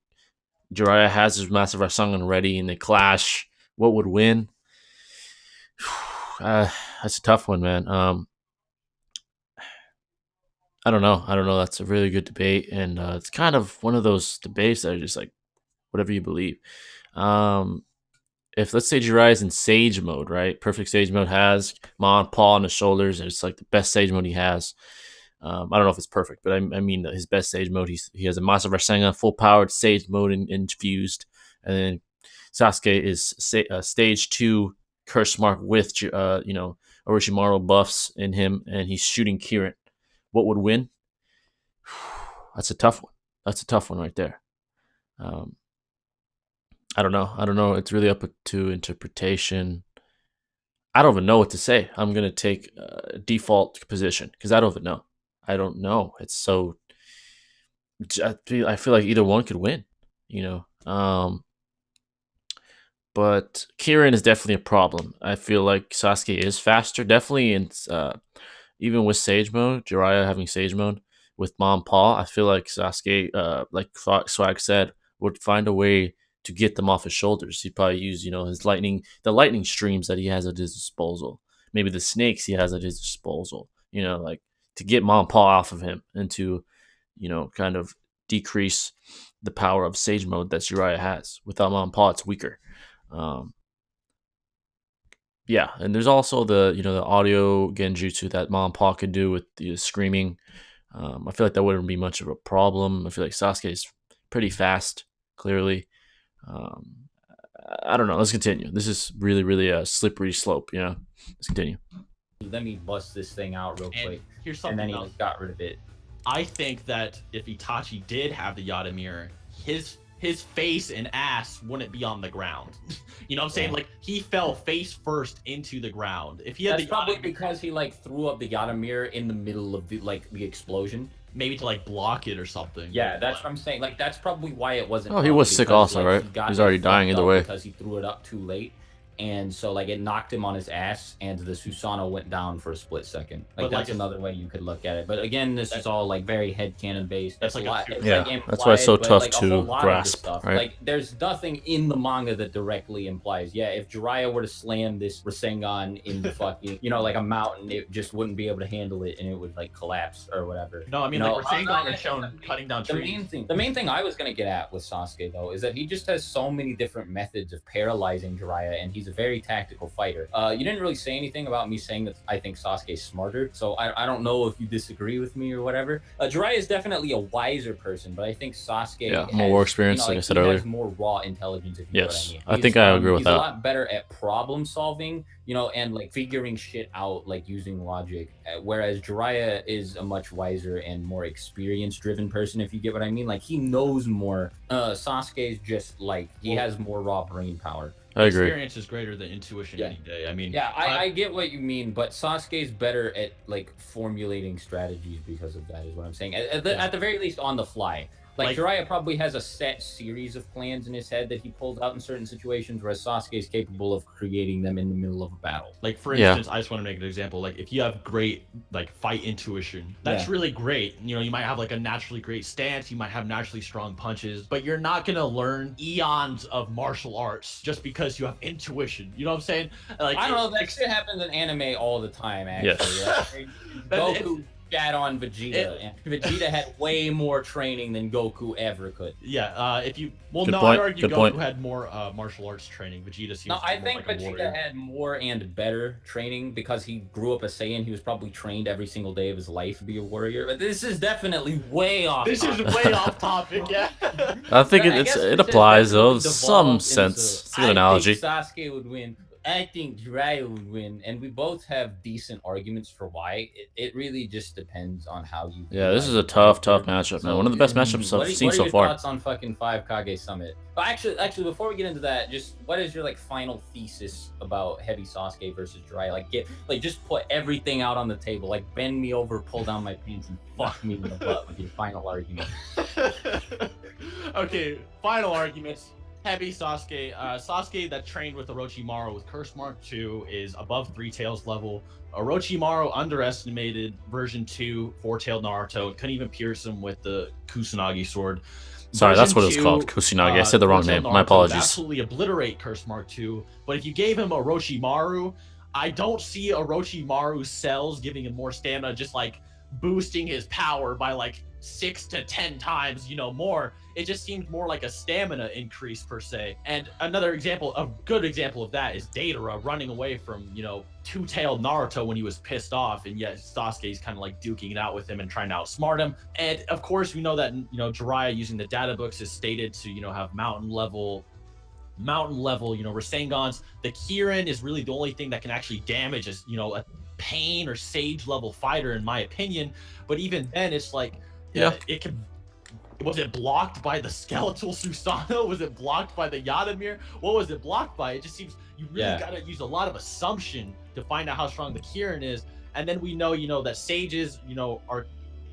Jiraiya has his Master Rasengan ready and they clash, what would win? That's a tough one, man. I don't know. That's a really good debate, and it's kind of one of those debates that are just like whatever you believe. If let's say Jiraiya's in Sage mode, right? Perfect Sage mode, has Ma and Pa on his shoulders, and it's like the best Sage mode he has. I don't know if it's perfect, but I mean his best Sage mode. He has a Master Rasengan, full powered Sage mode infused, and then Sasuke is stage 2 curse mark with Orochimaru buffs in him, and he's shooting Kirin. What would win? That's a tough one. That's a tough one right there. I don't know. It's really up to interpretation. I don't even know what to say. I'm going to take a default position because I don't even know. I don't know. It's so... I feel like either one could win, But Kirin is definitely a problem. I feel like Sasuke is faster. Definitely in... even with Sage mode, Jiraiya having Sage mode with Mom Paw, I feel like Sasuke, like Swag said, would find a way to get them off his shoulders. He'd probably use, his the lightning streams that he has at his disposal. Maybe the snakes he has at his disposal, like to get Mom Paw off of him and to, kind of decrease the power of Sage Mode that Jiraiya has. Without Mom and Pa, it's weaker. Yeah, and there's also the the audio genjutsu that Mom and Pa could do with the screaming. I feel like that wouldn't be much of a problem. I feel like Sasuke is pretty fast, clearly. Um, I don't know. Let's continue. This is really, really a slippery slope. Let's continue. Let me bust this thing out real quick. Here's something and then else. He got rid of it. I think that if Itachi did have the Yata mirror, his face and ass wouldn't be on the ground. You know what I'm saying? Like, he fell face first into the ground. If he had That's probably because he like threw up the Yata mirror in the middle of the explosion. Maybe to like block it or something. Yeah, that's what I'm saying. Like, that's probably why it wasn't. Oh, he was sick also, right? He's already dying either way because he threw it up too late. And so, like, it knocked him on his ass, and the Susanoo went down for a split second. Like, that's another way you could look at it. But again, this is all like very headcanon based. That's like a lot. That's why it's so tough to grasp. Right? Like, there's nothing in the manga that directly implies. Yeah, if Jiraiya were to slam this Rasengan in the fucking, like a mountain, it just wouldn't be able to handle it, and it would like collapse or whatever. No, I mean, like Rasengan is shown cutting down trees. The main thing I was gonna get at with Sasuke though is that he just has so many different methods of paralyzing Jiraiya, and he's a very tactical fighter. You didn't really say anything about me saying that I think Sasuke's smarter, so I don't know if you disagree with me or whatever. Jiraiya is definitely a wiser person, but I think Sasuke has more experience, like I said earlier. Has more raw intelligence, if you know what I mean. I think I agree with that. He's a lot better at problem solving, and like figuring shit out, like using logic, whereas Jiraiya is a much wiser and more experience-driven person, if you get what I mean. Like, he knows more. Sasuke's just like, he has more raw brain power. I agree. Experience is greater than intuition any day. I mean, I get what you mean, but Sasuke's better at like formulating strategies because of that, is what I'm saying. At the very least, on the fly. Like, Jiraiya probably has a set series of plans in his head that he pulls out in certain situations, whereas Sasuke is capable of creating them in the middle of a battle. Like, for instance, I just want to make an example. Like, if you have great like fight intuition, that's really great. You might have like a naturally great stance, you might have naturally strong punches, but you're not gonna learn eons of martial arts just because you have intuition. You know what I'm saying? Like, I don't know. That shit happens in anime all the time. Actually, Goku shat on Vegeta, and Vegeta had way more training than Goku ever could. Yeah, if you I'd argue Goku had more martial arts training. Vegeta seems I think like Vegeta had more and better training because he grew up a Saiyan. He was probably trained every single day of his life to be a warrior. But this is definitely way off. This is way off topic. Yeah. I think it applies though, in some sense. It's a good analogy. Sasuke would win. I think Jiraiya would win, and we both have decent arguments for why. It really just depends on how you. Yeah, this is a tough matchup, man. One of the best matchups I've seen so far. What are your thoughts on fucking 5 Summit? But actually, before we get into that, just what is your like final thesis about Heavy Sasuke versus Jiraiya? Just put everything out on the table. Like, bend me over, pull down my pants, and fuck me in the butt with your final argument. Okay, final arguments. Heavy Sasuke. Sasuke that trained with Orochimaru with Curse Mark 2 is above 3 Tails level. Orochimaru underestimated version 2 4-tailed Naruto. Couldn't even pierce him with the Kusanagi sword. Sorry, that's what it's called. Kusanagi. I said the wrong name. My apologies. Absolutely obliterate Curse Mark 2. But if you gave him Orochimaru, I don't see Orochimaru's cells giving him more stamina, just like boosting his power by like 6 to 10 times, more. It just seems more like a stamina increase per se. And another example, a good example of that is Deidara running away from, two-tailed Naruto when he was pissed off, and yet Sasuke's kind of like duking it out with him and trying to outsmart him. And of course, we know that, Jiraiya using the data books is stated to, have mountain level, Rasengans. The Kirin is really the only thing that can actually damage a Pain or Sage level fighter, in my opinion. But even then, it's like, it can. Was it blocked by the skeletal Susanoo? Was it blocked by the Yadamir? What was it blocked by? It just seems you really gotta use a lot of assumption to find out how strong the Kirin is. And then we know, that sages, are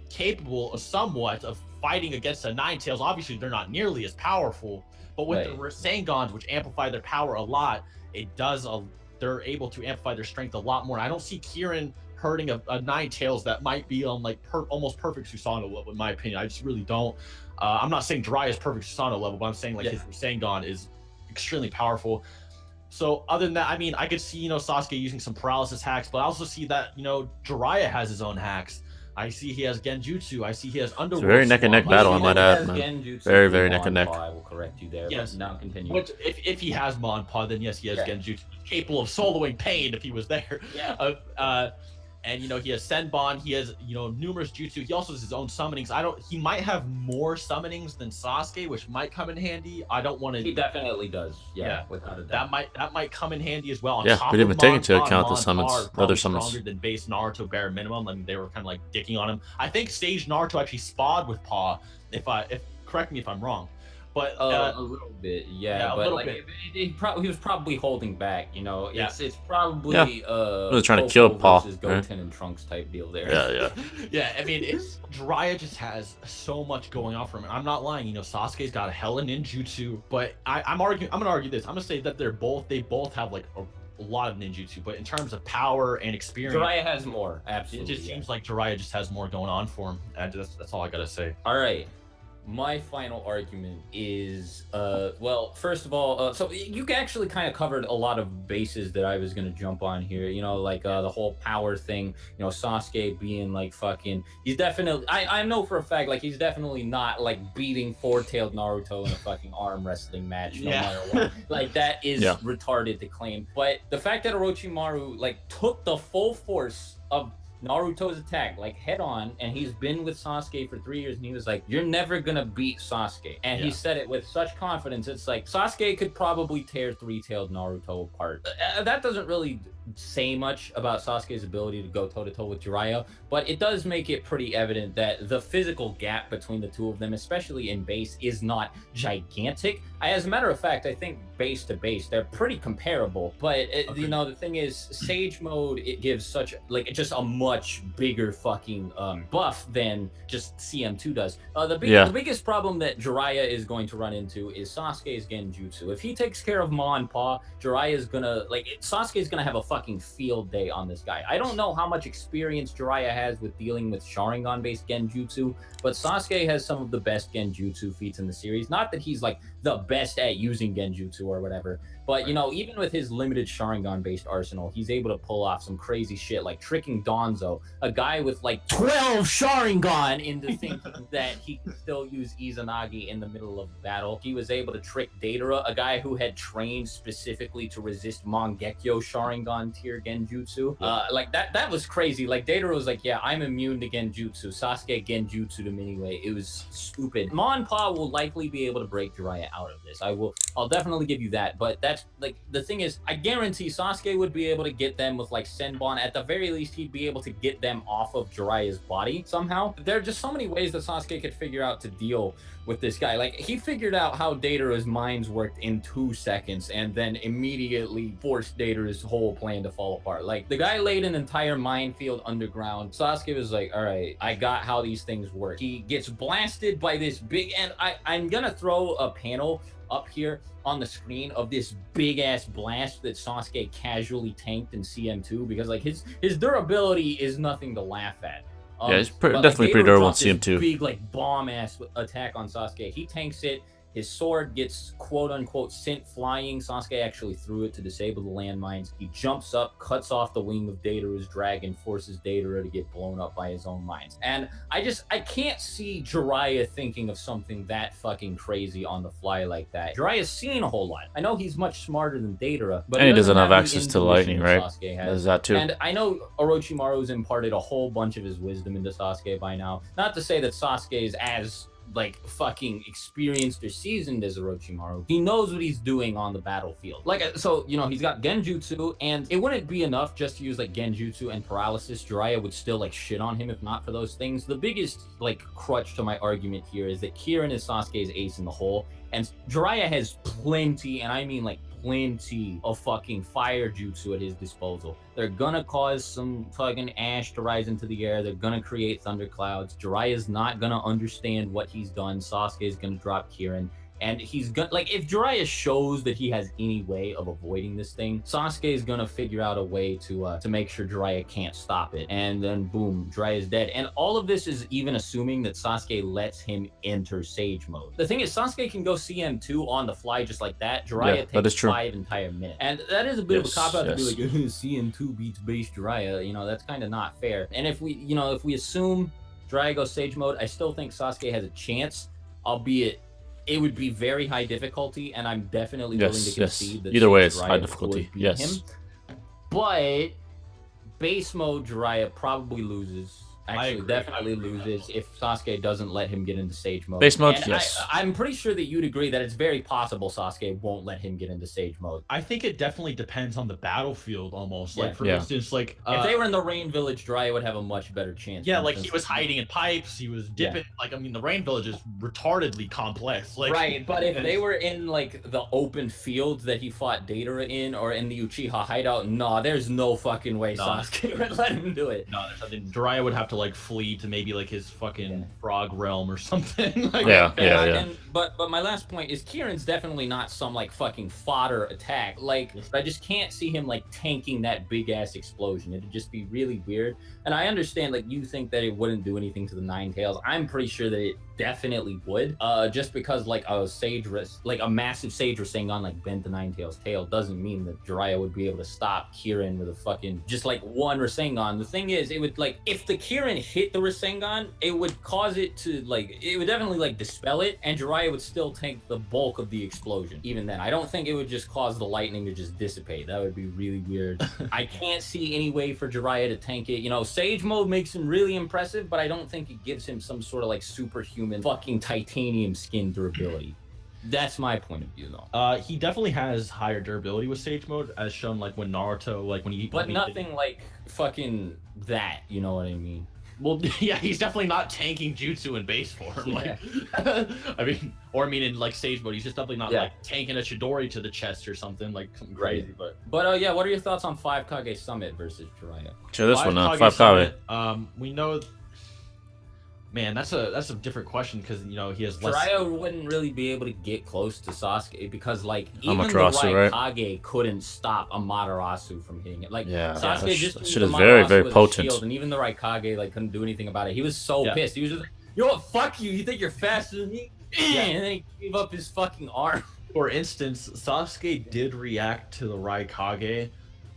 capable of somewhat of fighting against the Nine Tails. Obviously, they're not nearly as powerful, but with the Rasengans, which amplify their power a lot, they're able to amplify their strength a lot more. I don't see Kirin hurting a Nine Tails that might be on like almost perfect Susanoo level, in my opinion. I just really don't. I'm not saying Jiraiya is perfect Susanoo level, but I'm saying like his Rasengan is extremely powerful. So other than that, I mean, I could see Sasuke using some paralysis hacks, but I also see that Jiraiya has his own hacks. I see he has Genjutsu. I see he has Underworld. It's a very neck and neck battle, I might add, man. Very, very neck and neck. I will correct you there. Yes. Now continue. But if he has Monpa, then yes, he has Genjutsu. He's capable of soloing Pain if he was there. Yeah. And you know, he has Senbon, he has, you know, numerous jutsu. He also has his own summonings. He might have more summonings than Sasuke, which might come in handy. I don't want to. He definitely does. Yeah, without a doubt. That might come in handy as well. On yeah, top we didn't even take into account the Monpa summons, the other summons. Stronger than base Naruto bare minimum. I mean, they were kind of like dicking on him. I think Sage Naruto actually spawed with Paw. If correct me if I'm wrong. But a little bit, but like he was probably holding back, you know. It's probably really trying to kill Paul versus Goten and Trunks type deal there. Yeah. I mean, Jiraiya just has so much going on for him. And I'm not lying, you know, Sasuke's got a hella ninjutsu, but I'm gonna argue this. I'm gonna say that they both have like a lot of ninjutsu, but in terms of power and experience, Jiraiya has more. Absolutely, it just seems like Jiraiya just has more going on for him. And that's all I gotta say. All right. My final argument is, well, first of all, so you actually kind of covered a lot of bases that I was going to jump on here, you know, like the whole power thing, you know, Sasuke being like fucking, he's definitely, I know for a fact, like, he's definitely not like beating four-tailed Naruto in a fucking arm wrestling match, no matter what. Like, that is retarded to claim. But the fact that Orochimaru, like, took the full force of Naruto's attack like head on, and he's been with Sasuke for 3 years, and he was like, you're never gonna beat Sasuke, and he said it with such confidence. It's like Sasuke could probably tear three-tailed Naruto apart. That doesn't really say much about Sasuke's ability to go toe-to-toe with Jiraiya, but it does make it pretty evident that the physical gap between the two of them, especially in base, is not gigantic. As a matter of fact, I think base to base they're pretty comparable, but you know, the thing is, Sage mode, it gives such like just a much bigger fucking buff than just CM2 does. The biggest problem that Jiraiya is going to run into is Sasuke's Genjutsu. If he takes care of Ma and Pa, Jiraiya is gonna Sasuke's gonna have a fucking field day on this guy. I don't know how much experience Jiraiya has with dealing with Sharingan based Genjutsu, but Sasuke has some of the best Genjutsu feats in the series. Not that he's like the best at using Genjutsu or whatever, but you know, even with his limited Sharingan based arsenal, he's able to pull off some crazy shit, like tricking Danzo, a guy with like 12 Sharingan, into thinking that he can still use Izanagi in the middle of battle. He was able to trick Deidara, a guy who had trained specifically to resist Mangekyo Sharingan tier Genjutsu. Like that was crazy. Like, Deidara was like, yeah, I'm immune to Genjutsu. Sasuke Genjutsu him anyway. It was stupid. Ma and Pa will likely be able to break Jiraiya out of this. I'll definitely give you that, but that's like, the thing is, I guarantee Sasuke would be able to get them with like Senbon. At the very least, he'd be able to get them off of Jiraiya's body somehow. There are just so many ways that Sasuke could figure out to deal with this guy. Like, he figured out how Deidara's minds worked in 2 seconds, and then immediately forced Deidara's whole plan to fall apart. Like, the guy laid an entire minefield underground. Sasuke was like, all right, I got how these things work. He gets blasted by this big, and I'm gonna throw a panel up here on the screen of this big ass blast that Sasuke casually tanked in CM2, because like his durability is nothing to laugh at. Yeah, he's definitely pretty durable in CM2. Big like bomb ass attack on Sasuke. He tanks it. His sword gets quote unquote sent flying. Sasuke actually threw it to disable the landmines. He jumps up, cuts off the wing of Deidara's dragon, forces Deidara to get blown up by his own mines. And I can't see Jiraiya thinking of something that fucking crazy on the fly like that. Jiraiya's seen a whole lot. I know he's much smarter than Deidara, but he doesn't have access to lightning, right? There's that too. And I know Orochimaru's imparted a whole bunch of his wisdom into Sasuke by now. Not to say that Sasuke is as like fucking experienced or seasoned as Orochimaru. He knows what he's doing on the battlefield. Like, so, you know, he's got Genjutsu, and it wouldn't be enough just to use like Genjutsu and paralysis. Jiraiya would still like shit on him if not for those things. The biggest like crutch to my argument here is that Kirin is Sasuke's ace in the hole, and Jiraiya has plenty, and I mean like plenty of fucking fire jutsu at his disposal. They're gonna cause some fucking ash to rise into the air. They're gonna create thunderclouds. Jiraiya's not gonna understand what he's done. Sasuke is gonna drop Kirin, And he's gonna, like, if Jiraiya shows that he has any way of avoiding this thing, Sasuke is gonna figure out a way to make sure Jiraiya can't stop it. And then boom, Jiraiya is dead. And all of this is even assuming that Sasuke lets him enter Sage mode. The thing is, Sasuke can go CM2 on the fly just like that. Jiraiya takes 5 entire minutes. And that is a bit of a cop-out to be like, CM2 beats base Jiraiya. You know, that's kind of not fair. And if we assume Jiraiya goes Sage mode, I still think Sasuke has a chance, albeit it would be very high difficulty, and I'm definitely willing to concede that either way it's Jiraiya high difficulty. Yes. Him. But base mode Jiraiya probably loses. Actually, definitely loses if Sasuke doesn't let him get into Sage mode. Base mode, and yes. I'm pretty sure that you'd agree that it's very possible Sasuke won't let him get into Sage mode. I think it definitely depends on the battlefield, almost. Like, for instance, like... if they were in the Rain Village, Jiraiya would have a much better chance. Yeah, like, he was hiding in pipes, he was dipping... Like, I mean, the Rain Village is retardedly complex. Like, right, but if they were in, like, the open fields that he fought Deidara in, or in the Uchiha hideout, nah, there's no fucking way Sasuke would let him do it. No, there's nothing. Jiraiya would have to, like, flee to maybe like his fucking frog realm or something. Like, but my last point is Kieran's definitely not some like fucking fodder attack. Like, I just can't see him like tanking that big ass explosion. It'd just be really weird. And I understand like you think that it wouldn't do anything to the Nine Tails. I'm pretty sure that it definitely would. Just because like a massive Sage Rasengan like bent the Nine Tails tail doesn't mean that Jiraiya would be able to stop Kieran with a fucking just like one Rasengan. The thing is, it would like if the Kieran hit the Rasengan, it would cause it to like it would definitely like dispel it, and Jiraiya would still take the bulk of the explosion. Even then, I don't think it would just cause the lightning to just dissipate. That would be really weird. I can't see any way for Jiraiya to tank it. You know, Sage mode makes him really impressive, but I don't think it gives him some sort of like superhuman fucking titanium skin durability. That's my point of view, though. He definitely has higher durability with Sage mode, as shown like when Naruto, like when he. But nothing like fucking that. You know what I mean? Well, yeah, he's definitely not tanking jutsu in base form. Like, I mean, in like Sage mode, he's just definitely not like tanking a Chidori to the chest or something like something crazy. But yeah, what are your thoughts on 5Kage Summit versus Jiraiya? Sure, this one, 5Kage. We know. Man, that's a different question because you know he has less. Jiraiya wouldn't really be able to get close to Sasuke because like even the Raikage couldn't stop Amaterasu from hitting it. Like Sasuke just shit is very potent, and even the Raikage like couldn't do anything about it. He was so pissed. He was just like, you know what? Fuck you. You think you're faster than me? And then he gave up his fucking arm. For instance, Sasuke did react to the Raikage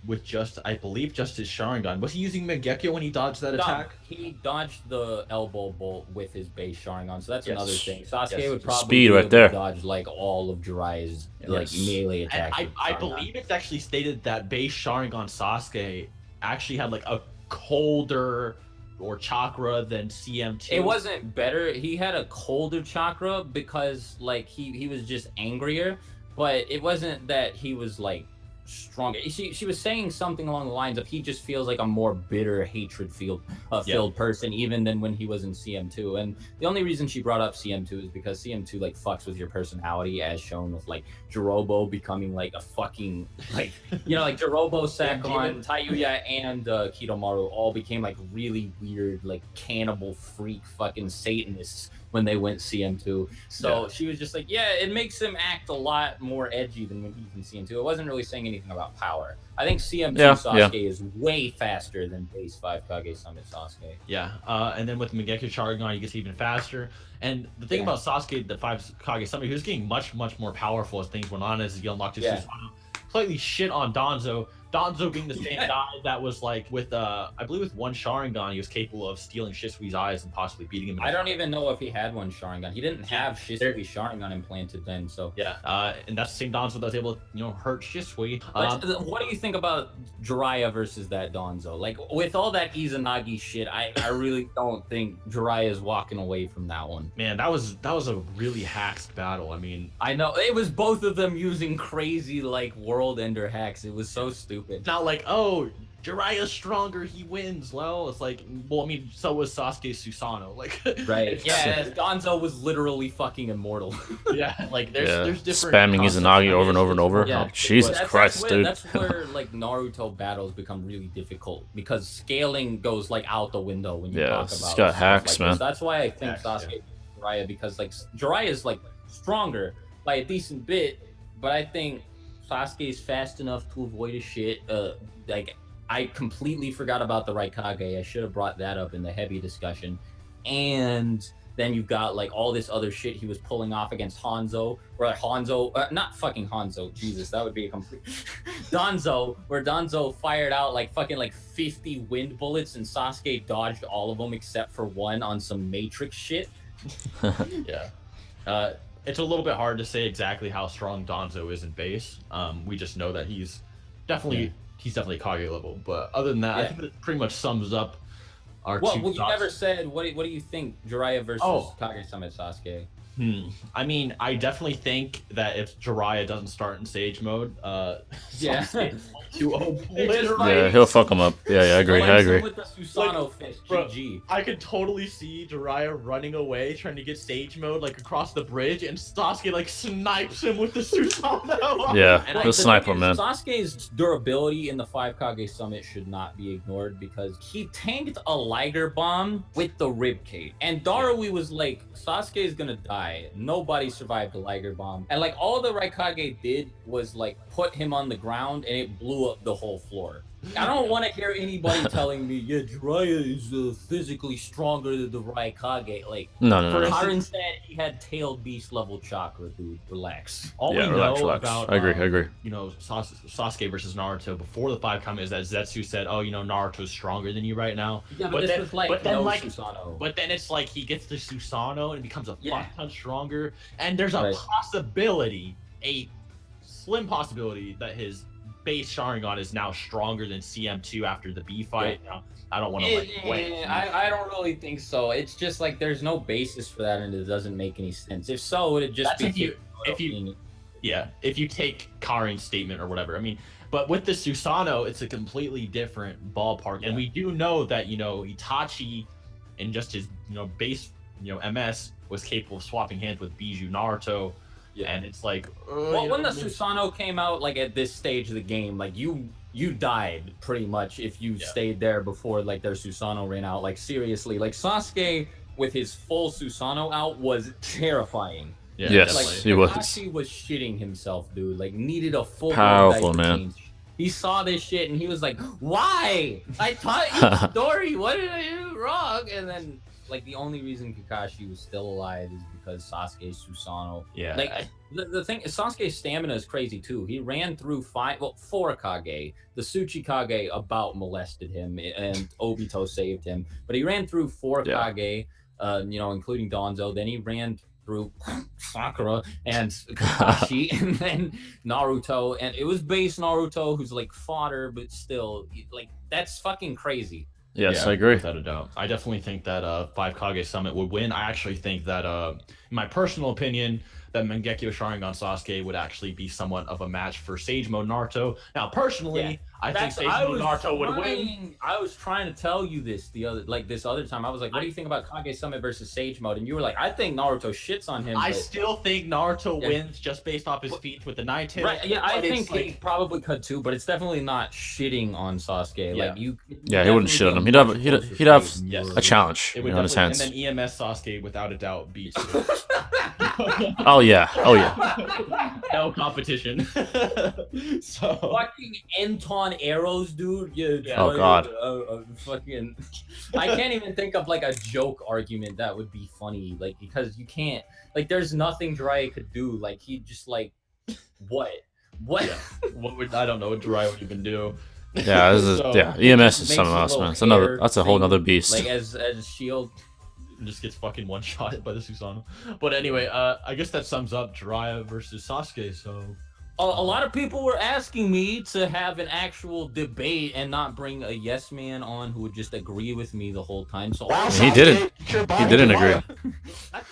with I believe just his Sharingan. Was he using Mangekyo when he dodged that attack? He dodged the elbow bolt with his base Sharingan, so that's another thing. Sasuke would probably speed right there. Dodge like all of Jiraiya's like melee attacks. I believe it's actually stated that base Sharingan Sasuke actually had like a colder or chakra than CM2. It wasn't better. He had a colder chakra because like he was just angrier, but it wasn't that he was like stronger. She was saying something along the lines of he just feels like a more bitter, hatred filled person even than when he was in CM2. And the only reason she brought up CM2 is because CM2 like fucks with your personality, as shown with like Jirobo becoming like a fucking like you know like Jirobo, Sakon, Tayuya, and Kidomaru all became like really weird like cannibal freak fucking Satanists when they went CM2. So she was just like, yeah, it makes him act a lot more edgy than when he's in CM2. It wasn't really saying anything about power. I think CM2 Sasuke is way faster than base 5Kage Summit Sasuke. Yeah, and then with Mangekyo Sharingan, he gets even faster. And the thing about Sasuke, the 5Kage Summit, he was getting much more powerful as things went on, as he unlocked his Susanoo. Slightly shit on Danzo. Danzo being the same guy that was like with I believe with one Sharingan he was capable of stealing Shisui's eyes and possibly beating him. I don't even know if he had one Sharingan. He didn't have Shisui's Sharingan implanted then, so and that's the same Danzo that was able to hurt Shisui. What do you think about Jiraiya versus that Danzo? Like with all that Izanagi shit, I really don't think Jiraiya is walking away from that one. Man, that was a really hacked battle. I mean, I know it was both of them using crazy like world ender hacks. It was so stupid. It's not like, oh, Jiraiya's stronger, he wins. Well, it's like, well, I mean, so was Sasuke's Susanoo. Like, right. Yeah, Danzo was literally fucking immortal. Like there's different spamming Izanagi over and over and over. Yeah. Oh, Jesus Christ, dude. That's where like Naruto battles become really difficult because scaling goes like out the window when you talk about. It's got hacks, like man. That's why I think Sasuke Jiraiya, because like Jiraiya is like stronger, by a decent bit, but I think Sasuke's fast enough to avoid his shit. Like I completely forgot about the Raikage. I should have brought that up in the heavy discussion. And then you've got like all this other shit he was pulling off against Hanzo, where Hanzo, not fucking Hanzo, Jesus, that would be a complete Danzo, where Danzo fired out like fucking like 50 wind bullets and Sasuke dodged all of them except for one on some Matrix shit. Yeah. It's a little bit hard to say exactly how strong Danzo is in base. We just know that he's definitely Kage level. But other than that, I think that pretty much sums up our two you never said what do you think Jiraiya versus Kage Summit Sasuke? I mean, I definitely think that if Jiraiya doesn't start in Sage mode, he'll fuck him up. Yeah, I agree. With the Susanoo fist, GG. I could totally see Jiraiya running away, trying to get Sage mode like across the bridge, and Sasuke like snipes him with the Susanoo. Yeah, he'll snipe him, man. Sasuke's durability in the 5 Kage Summit should not be ignored because he tanked a Liger Bomb with the ribcage, and Darui was like, Sasuke is gonna die. Nobody survived the Liger Bomb, and like all the Raikage did was like put him on the ground, and it blew up the whole floor. I don't want to hear anybody telling me, yeah, Jiraiya is physically stronger than the Raikage. Like, no. Karin said he had tailed beast level chakra, dude. Relax. All we know relax. about, I agree. You know, Sasuke versus Naruto before the 5 comment is that Zetsu said, "Oh, you know, Naruto's stronger than you right now." Yeah, but this was like Susanoo. But then it's like he gets the Susanoo and it becomes a fuck ton stronger, and there's a possibility, a slim possibility, that his base Sharingan is now stronger than CM2 after the B fight. You know, I don't want to I don't really think so. It's just like there's no basis for that, and it doesn't make any sense. If so, it'd just be if you take Karin's statement or whatever. I mean, but with the Susanoo, it's a completely different ballpark, and we do know that, you know, Itachi and just his, you know, base, you know, MS was capable of swapping hands with Biju Naruto. Yeah, and it's like, when the Susanoo came out, like at this stage of the game, like you died pretty much if you stayed there before like their Susanoo ran out. Like seriously, like Sasuke with his full Susanoo out was terrifying. Yeah, yes, like, he was. He was shitting himself, dude. Like needed a full powerful man. Change. He saw this shit and he was like, "Why? I taught you story. What did I do wrong?" And then like the only reason Kakashi was still alive is because Sasuke's Susanoo. Yeah. Like the thing is, Sasuke's stamina is crazy too. He ran through 4 Kage. The Tsuchikage about molested him, and Obito saved him. But he ran through 4 Kage, you know, including Danzo. Then he ran through Sakura and Kakashi, and then Naruto. And it was base Naruto, who's like fodder, but still, like that's fucking crazy. Yes, I agree. Without a doubt. I definitely think that 5 Kage Summit would win. I actually think that, in my personal opinion, that Mangekyo Sharingan Sasuke would actually be somewhat of a match for Sage Mode Naruto. Now, personally, I think Sage Mode Naruto would win. I was trying to tell you this this other time. I was like, what do you think about Kage Summit versus Sage Mode? And you were like, I think Naruto shits on him. I still think Naruto wins just based off his feats with the 9 tail. Right, yeah, I think he probably could too, but it's definitely not shitting on Sasuke. Yeah. Like you he wouldn't shit on him. He'd have a challenge on his hands. And then EMS Sasuke, without a doubt, beats Oh yeah. No competition. So fucking Anton arrows, dude. Yeah. Oh god. Fucking. I can't even think of like a joke argument that would be funny, like because you can't. Like, there's nothing Jiraiya could do. Like he just like, what? Yeah. I don't know what Jiraiya would even do. Yeah, EMS is something else, man. That's a whole nother beast. Like as shield. Just gets fucking one shot by the Susanoo. But anyway, I guess that sums up Jiraiya versus Sasuke. So a lot of people were asking me to have an actual debate and not bring a yes man on who would just agree with me the whole time. So he didn't. He didn't agree.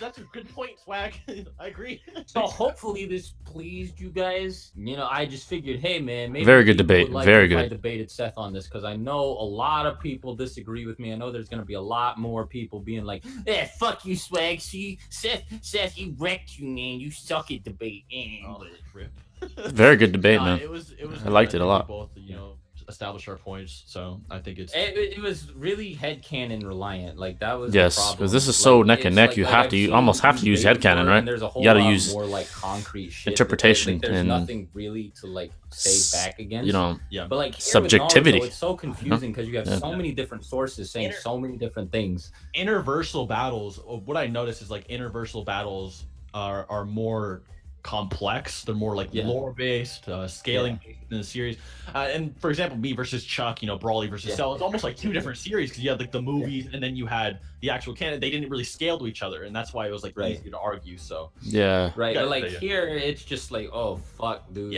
That's a good point, Swag. I agree. So hopefully this pleased you guys. You know, I just figured, hey man, maybe very good debate. Very good. I debated Seth on this because I know a lot of people disagree with me. I know there's gonna be a lot more people being like, "Eh, fuck you, Swag. See, Seth, he wrecked you, man. You suck at debate." Oh, rip. Very good debate, man. It was. I liked it a lot. Both, you know, established our points. So I think it was really headcanon reliant. Like that was yes, because this is so neck and neck. You have to, you almost have to use headcanon, right? And there's a whole you got to lot use more like concrete shit interpretation, there's and nothing really to like say back against. yeah. But like subjectivity. Naruto, it's so confusing because you have so many different sources saying so many different things. Interversal battles. What I noticed is like interversal battles are more complex. They're more like lore based, scaling based in the series. And for example, me versus Chuck, Brawly versus Cell, it's almost like two different series because you had like the movies and then you had the actual canon. They didn't really scale to each other, and that's why it was like easy to argue. So but like here, it's just like, oh fuck, dude.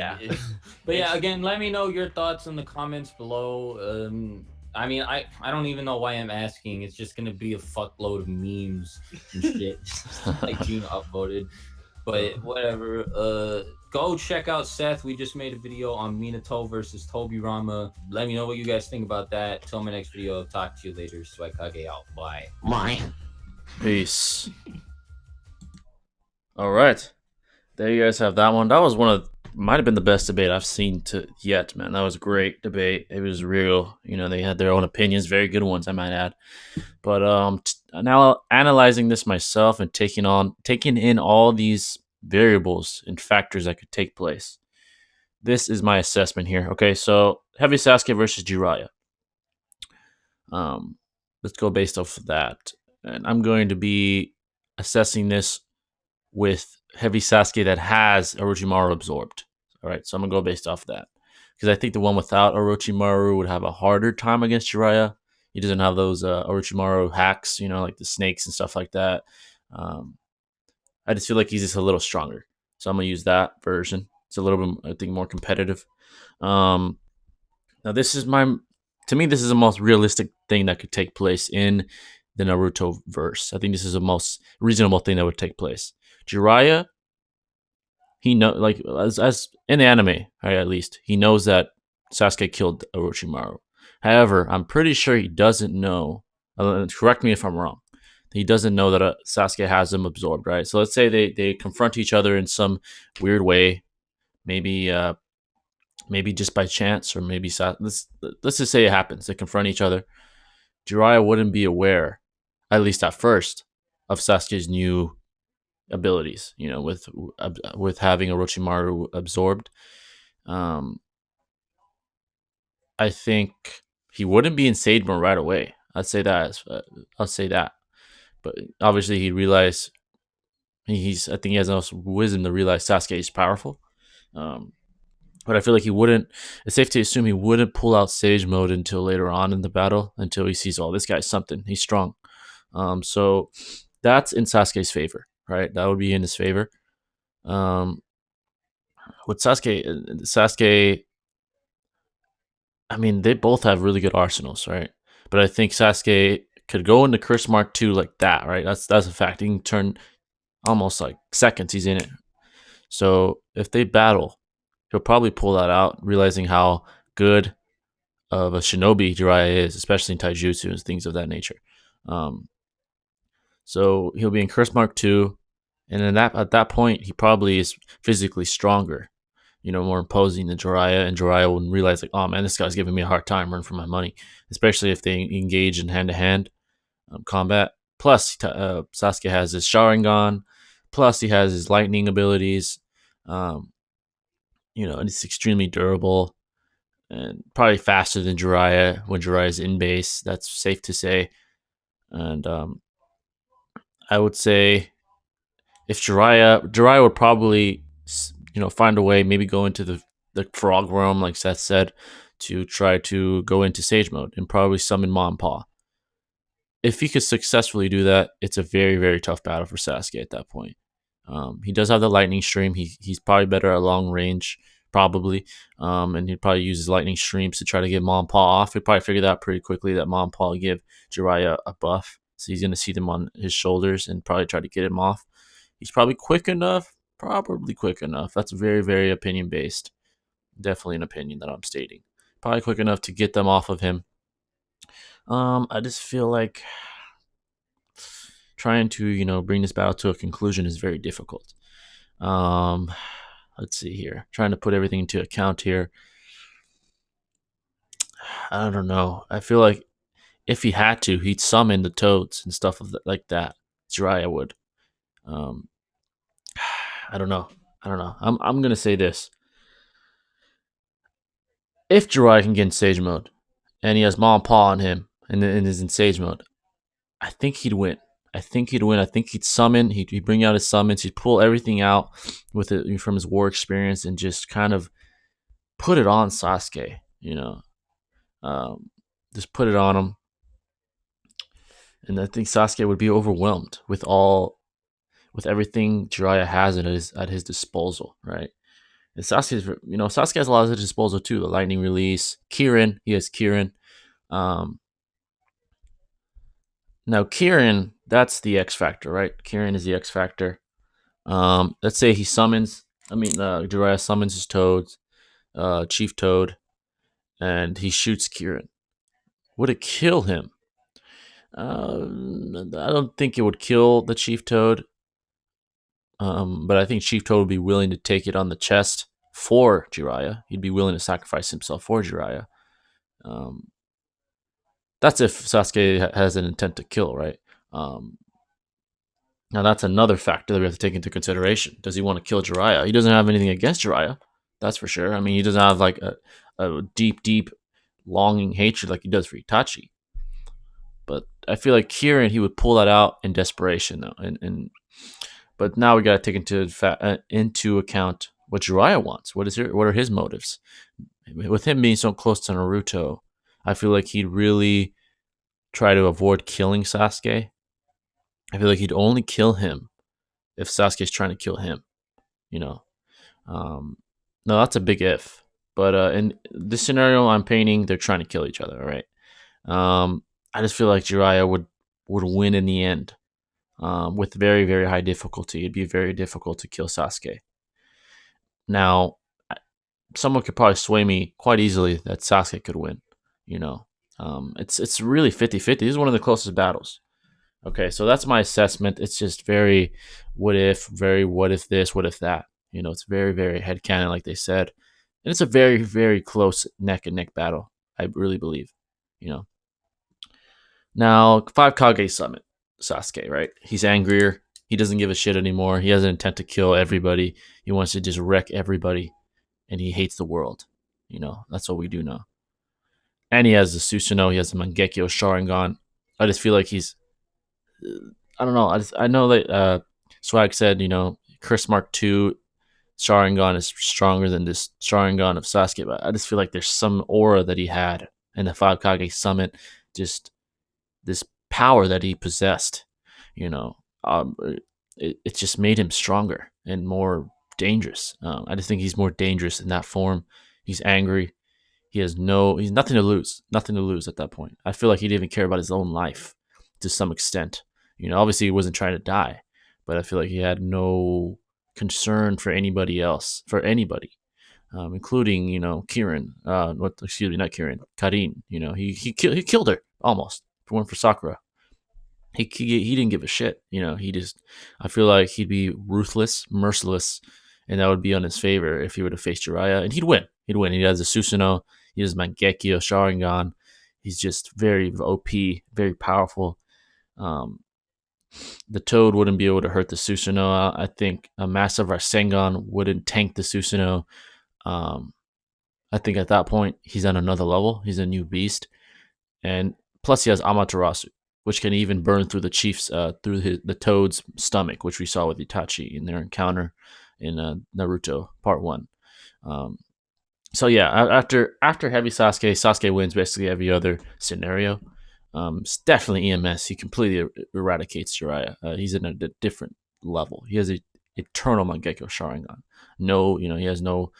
But yeah, again, let me know your thoughts in the comments below. I mean, I don't even know why I'm asking. It's just gonna be a fuckload of memes and shit, like Gene upvoted. But whatever. Go check out Seth. We just made a video on Minato versus Tobirama. Let me know what you guys think about that. Till my next video. Talk to you later. Swagkage out. Bye. Bye. Peace. All right. There you guys have that one. That was might have been the best debate I've seen yet, man. That was a great debate. It was real. They had their own opinions, very good ones, I might add. But now analyzing this myself and taking in all these variables and factors that could take place. This is my assessment here. Okay, so Heavy Sasuke versus Jiraiya. Let's go based off of that. And I'm going to be assessing this with Heavy Sasuke that has Orochimaru absorbed. All right, so I'm going to go based off of that. Because I think the one without Orochimaru would have a harder time against Jiraiya. He doesn't have those Orochimaru hacks, like the snakes and stuff like that. I just feel like he's just a little stronger. So I'm going to use that version. It's a little bit, I think, more competitive. Now, this is to me, this is the most realistic thing that could take place in the Naruto verse. I think this is the most reasonable thing that would take place. Jiraiya, he like as in the anime, right, at least he knows that Sasuke killed Orochimaru. However, I'm pretty sure he doesn't know. Correct me if I'm wrong. He doesn't know that Sasuke has him absorbed, right? So let's say they confront each other in some weird way, maybe just by chance, or maybe let's just say it happens. They confront each other. Jiraiya wouldn't be aware, at least at first, of Sasuke's new abilities. With having Orochimaru absorbed. I think he wouldn't be in Sage Mode right away. I'll say that. But obviously, he realized I think he has enough wisdom to realize Sasuke is powerful. But I feel like he wouldn't. It's safe to assume he wouldn't pull out Sage Mode until later on in the battle, until he sees, oh, this guy's something. He's strong. So that's in Sasuke's favor, right? That would be in his favor. With Sasuke, I mean, they both have really good arsenals, right? But I think Sasuke could go into Curse Mark 2 like that, right? That's a fact. He can turn almost like seconds he's in it. So if they battle, he'll probably pull that out, realizing how good of a shinobi Jiraiya is, especially in taijutsu and things of that nature. So he'll be in Curse Mark 2, and then at that point, he probably is physically stronger, more imposing than Jiraiya, and Jiraiya will realize, like, oh man, this guy's giving me a hard time, run for my money, especially if they engage in hand-to-hand combat. Plus, Sasuke has his Sharingan, plus he has his lightning abilities, and it's extremely durable, and probably faster than Jiraiya when Jiraiya's in base, that's safe to say. And I would say if Jiraiya would probably, find a way, maybe go into the frog realm, like Seth said, to try to go into Sage Mode and probably summon Ma and Pa. If he could successfully do that, it's a very, very tough battle for Sasuke at that point. He does have the lightning stream. He's probably better at long range, probably. And he'd probably use his lightning streams to try to get Ma and Pa off. He'd probably figure that out pretty quickly, that Ma and Pa will give Jiraiya a buff. So he's going to see them on his shoulders and probably try to get him off. He's probably quick enough. Probably quick enough. That's very, very opinion-based. Definitely an opinion that I'm stating. Probably quick enough to get them off of him. I just feel like trying to, bring this battle to a conclusion is very difficult. Let's see here. Trying to put everything into account here. I don't know. I feel like if he had to, he'd summon the toads and stuff like that. Jiraiya would. Um, I don't know. I don't know. I'm gonna say this: if Jiraiya can get in Sage mode, and he has Mom Paw on him, and is in Sage mode, I think he'd win. I think he'd win. I think he'd summon. He'd bring out his summons. He'd pull everything out with it from his war experience and just kind of put it on Sasuke. Just put it on him. And I think Sasuke would be overwhelmed with everything Jiraiya has at his disposal, right? And Sasuke has a lot at his disposal too. The lightning release, Kirin, he has Kirin. Now Kirin, that's the X factor, right? Kirin is the X factor. Let's say he summons. Jiraiya summons his toads, Chief Toad, and he shoots Kirin. Would it kill him? I don't think it would kill the Chief Toad. But I think Chief Toad would be willing to take it on the chest for Jiraiya. He'd be willing to sacrifice himself for Jiraiya. That's if Sasuke has an intent to kill, right? Now that's another factor that we have to take into consideration. Does he want to kill Jiraiya? He doesn't have anything against Jiraiya, that's for sure. I mean, he doesn't have like a deep longing hatred like he does for Itachi. But I feel like Kirin, he would pull that out in desperation, though. But now we got to take into account what Jiraiya wants. What are his motives? With him being so close to Naruto, I feel like he'd really try to avoid killing Sasuke. I feel like he'd only kill him if Sasuke's trying to kill him. No, that's a big if. But in this scenario I'm painting, they're trying to kill each other. All right. I just feel like Jiraiya would win in the end. With very, very high difficulty. It'd be very difficult to kill Sasuke. Now, someone could probably sway me quite easily that Sasuke could win. It's really 50-50. This is one of the closest battles. Okay, so that's my assessment. It's just very what if this, what if that. It's very, very headcanon, like they said. And it's a very, very close neck and neck battle, I really believe. Now, 5 Kage summit. Sasuke, right? He's angrier. He doesn't give a shit anymore. He has an intent to kill everybody. He wants to just wreck everybody, and he hates the world. That's what we do know. And he has the Susanoo. He has the Mangekyo Sharingan. I just feel like he's. I don't know. I know that Swag said, Chris Mark II Sharingan is stronger than this Sharingan of Sasuke, but I just feel like there's some aura that he had in the 5 Kage summit. Just this power that he possessed, it just made him stronger and more dangerous. I just think he's more dangerous in that form. He's angry. He's nothing to lose at that point. I feel like he didn't even care about his own life to some extent. Obviously he wasn't trying to die, but I feel like he had no concern for anybody else, including, Kirin. Not Kirin, Karin. He killed her almost. If it weren't for Sakura. He didn't give a shit. I feel like he'd be ruthless, merciless, and that would be on his favor if he were to face Jiraiya, and he'd win. He has a Susanoo, he has Mangekyo Sharingan. He's just very OP, very powerful. The Toad wouldn't be able to hurt the Susanoo. I think a massive Rasengan wouldn't tank the Susanoo. I think at that point he's on another level. He's a new beast, and plus he has Amaterasu, which can even burn through the Chief's, the Toad's stomach, which we saw with Itachi in their encounter in Naruto Part 1. So yeah, after heavy Sasuke wins basically every other scenario. It's definitely EMS. He completely eradicates Jiraiya. He's in a different level. He has a eternal Mangekyo Sharingan. He has no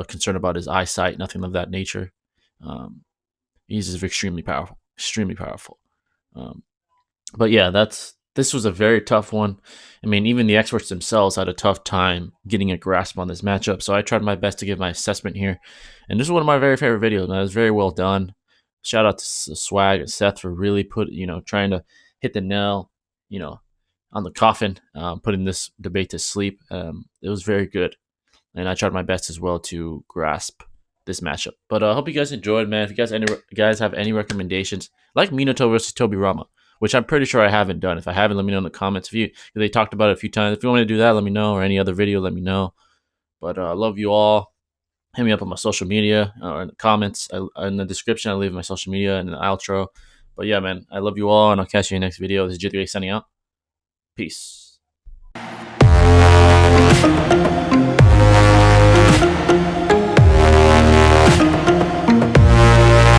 concern about his eyesight, nothing of that nature. He's just extremely powerful. But yeah, this was a very tough one. I mean, even the experts themselves had a tough time getting a grasp on this matchup. So I tried my best to give my assessment here. And this is one of my very favorite videos, and it was very well done. Shout out to Swag and Seth for really trying to hit the nail, on the coffin, putting this debate to sleep. It was very good. And I tried my best as well to grasp this matchup. But I hope you guys enjoyed, man. If you guys have any recommendations, like Minato versus Tobirama, which I'm pretty sure I haven't done. If I haven't, let me know in the comments. If they talked about it a few times. If you want me to do that, let me know. Or any other video, let me know. But I love you all. Hit me up on my social media or in the comments. In the description, I'll leave my social media and the outro. But yeah, man, I love you all, and I'll catch you in the next video. This is Jiraiya signing out. Peace.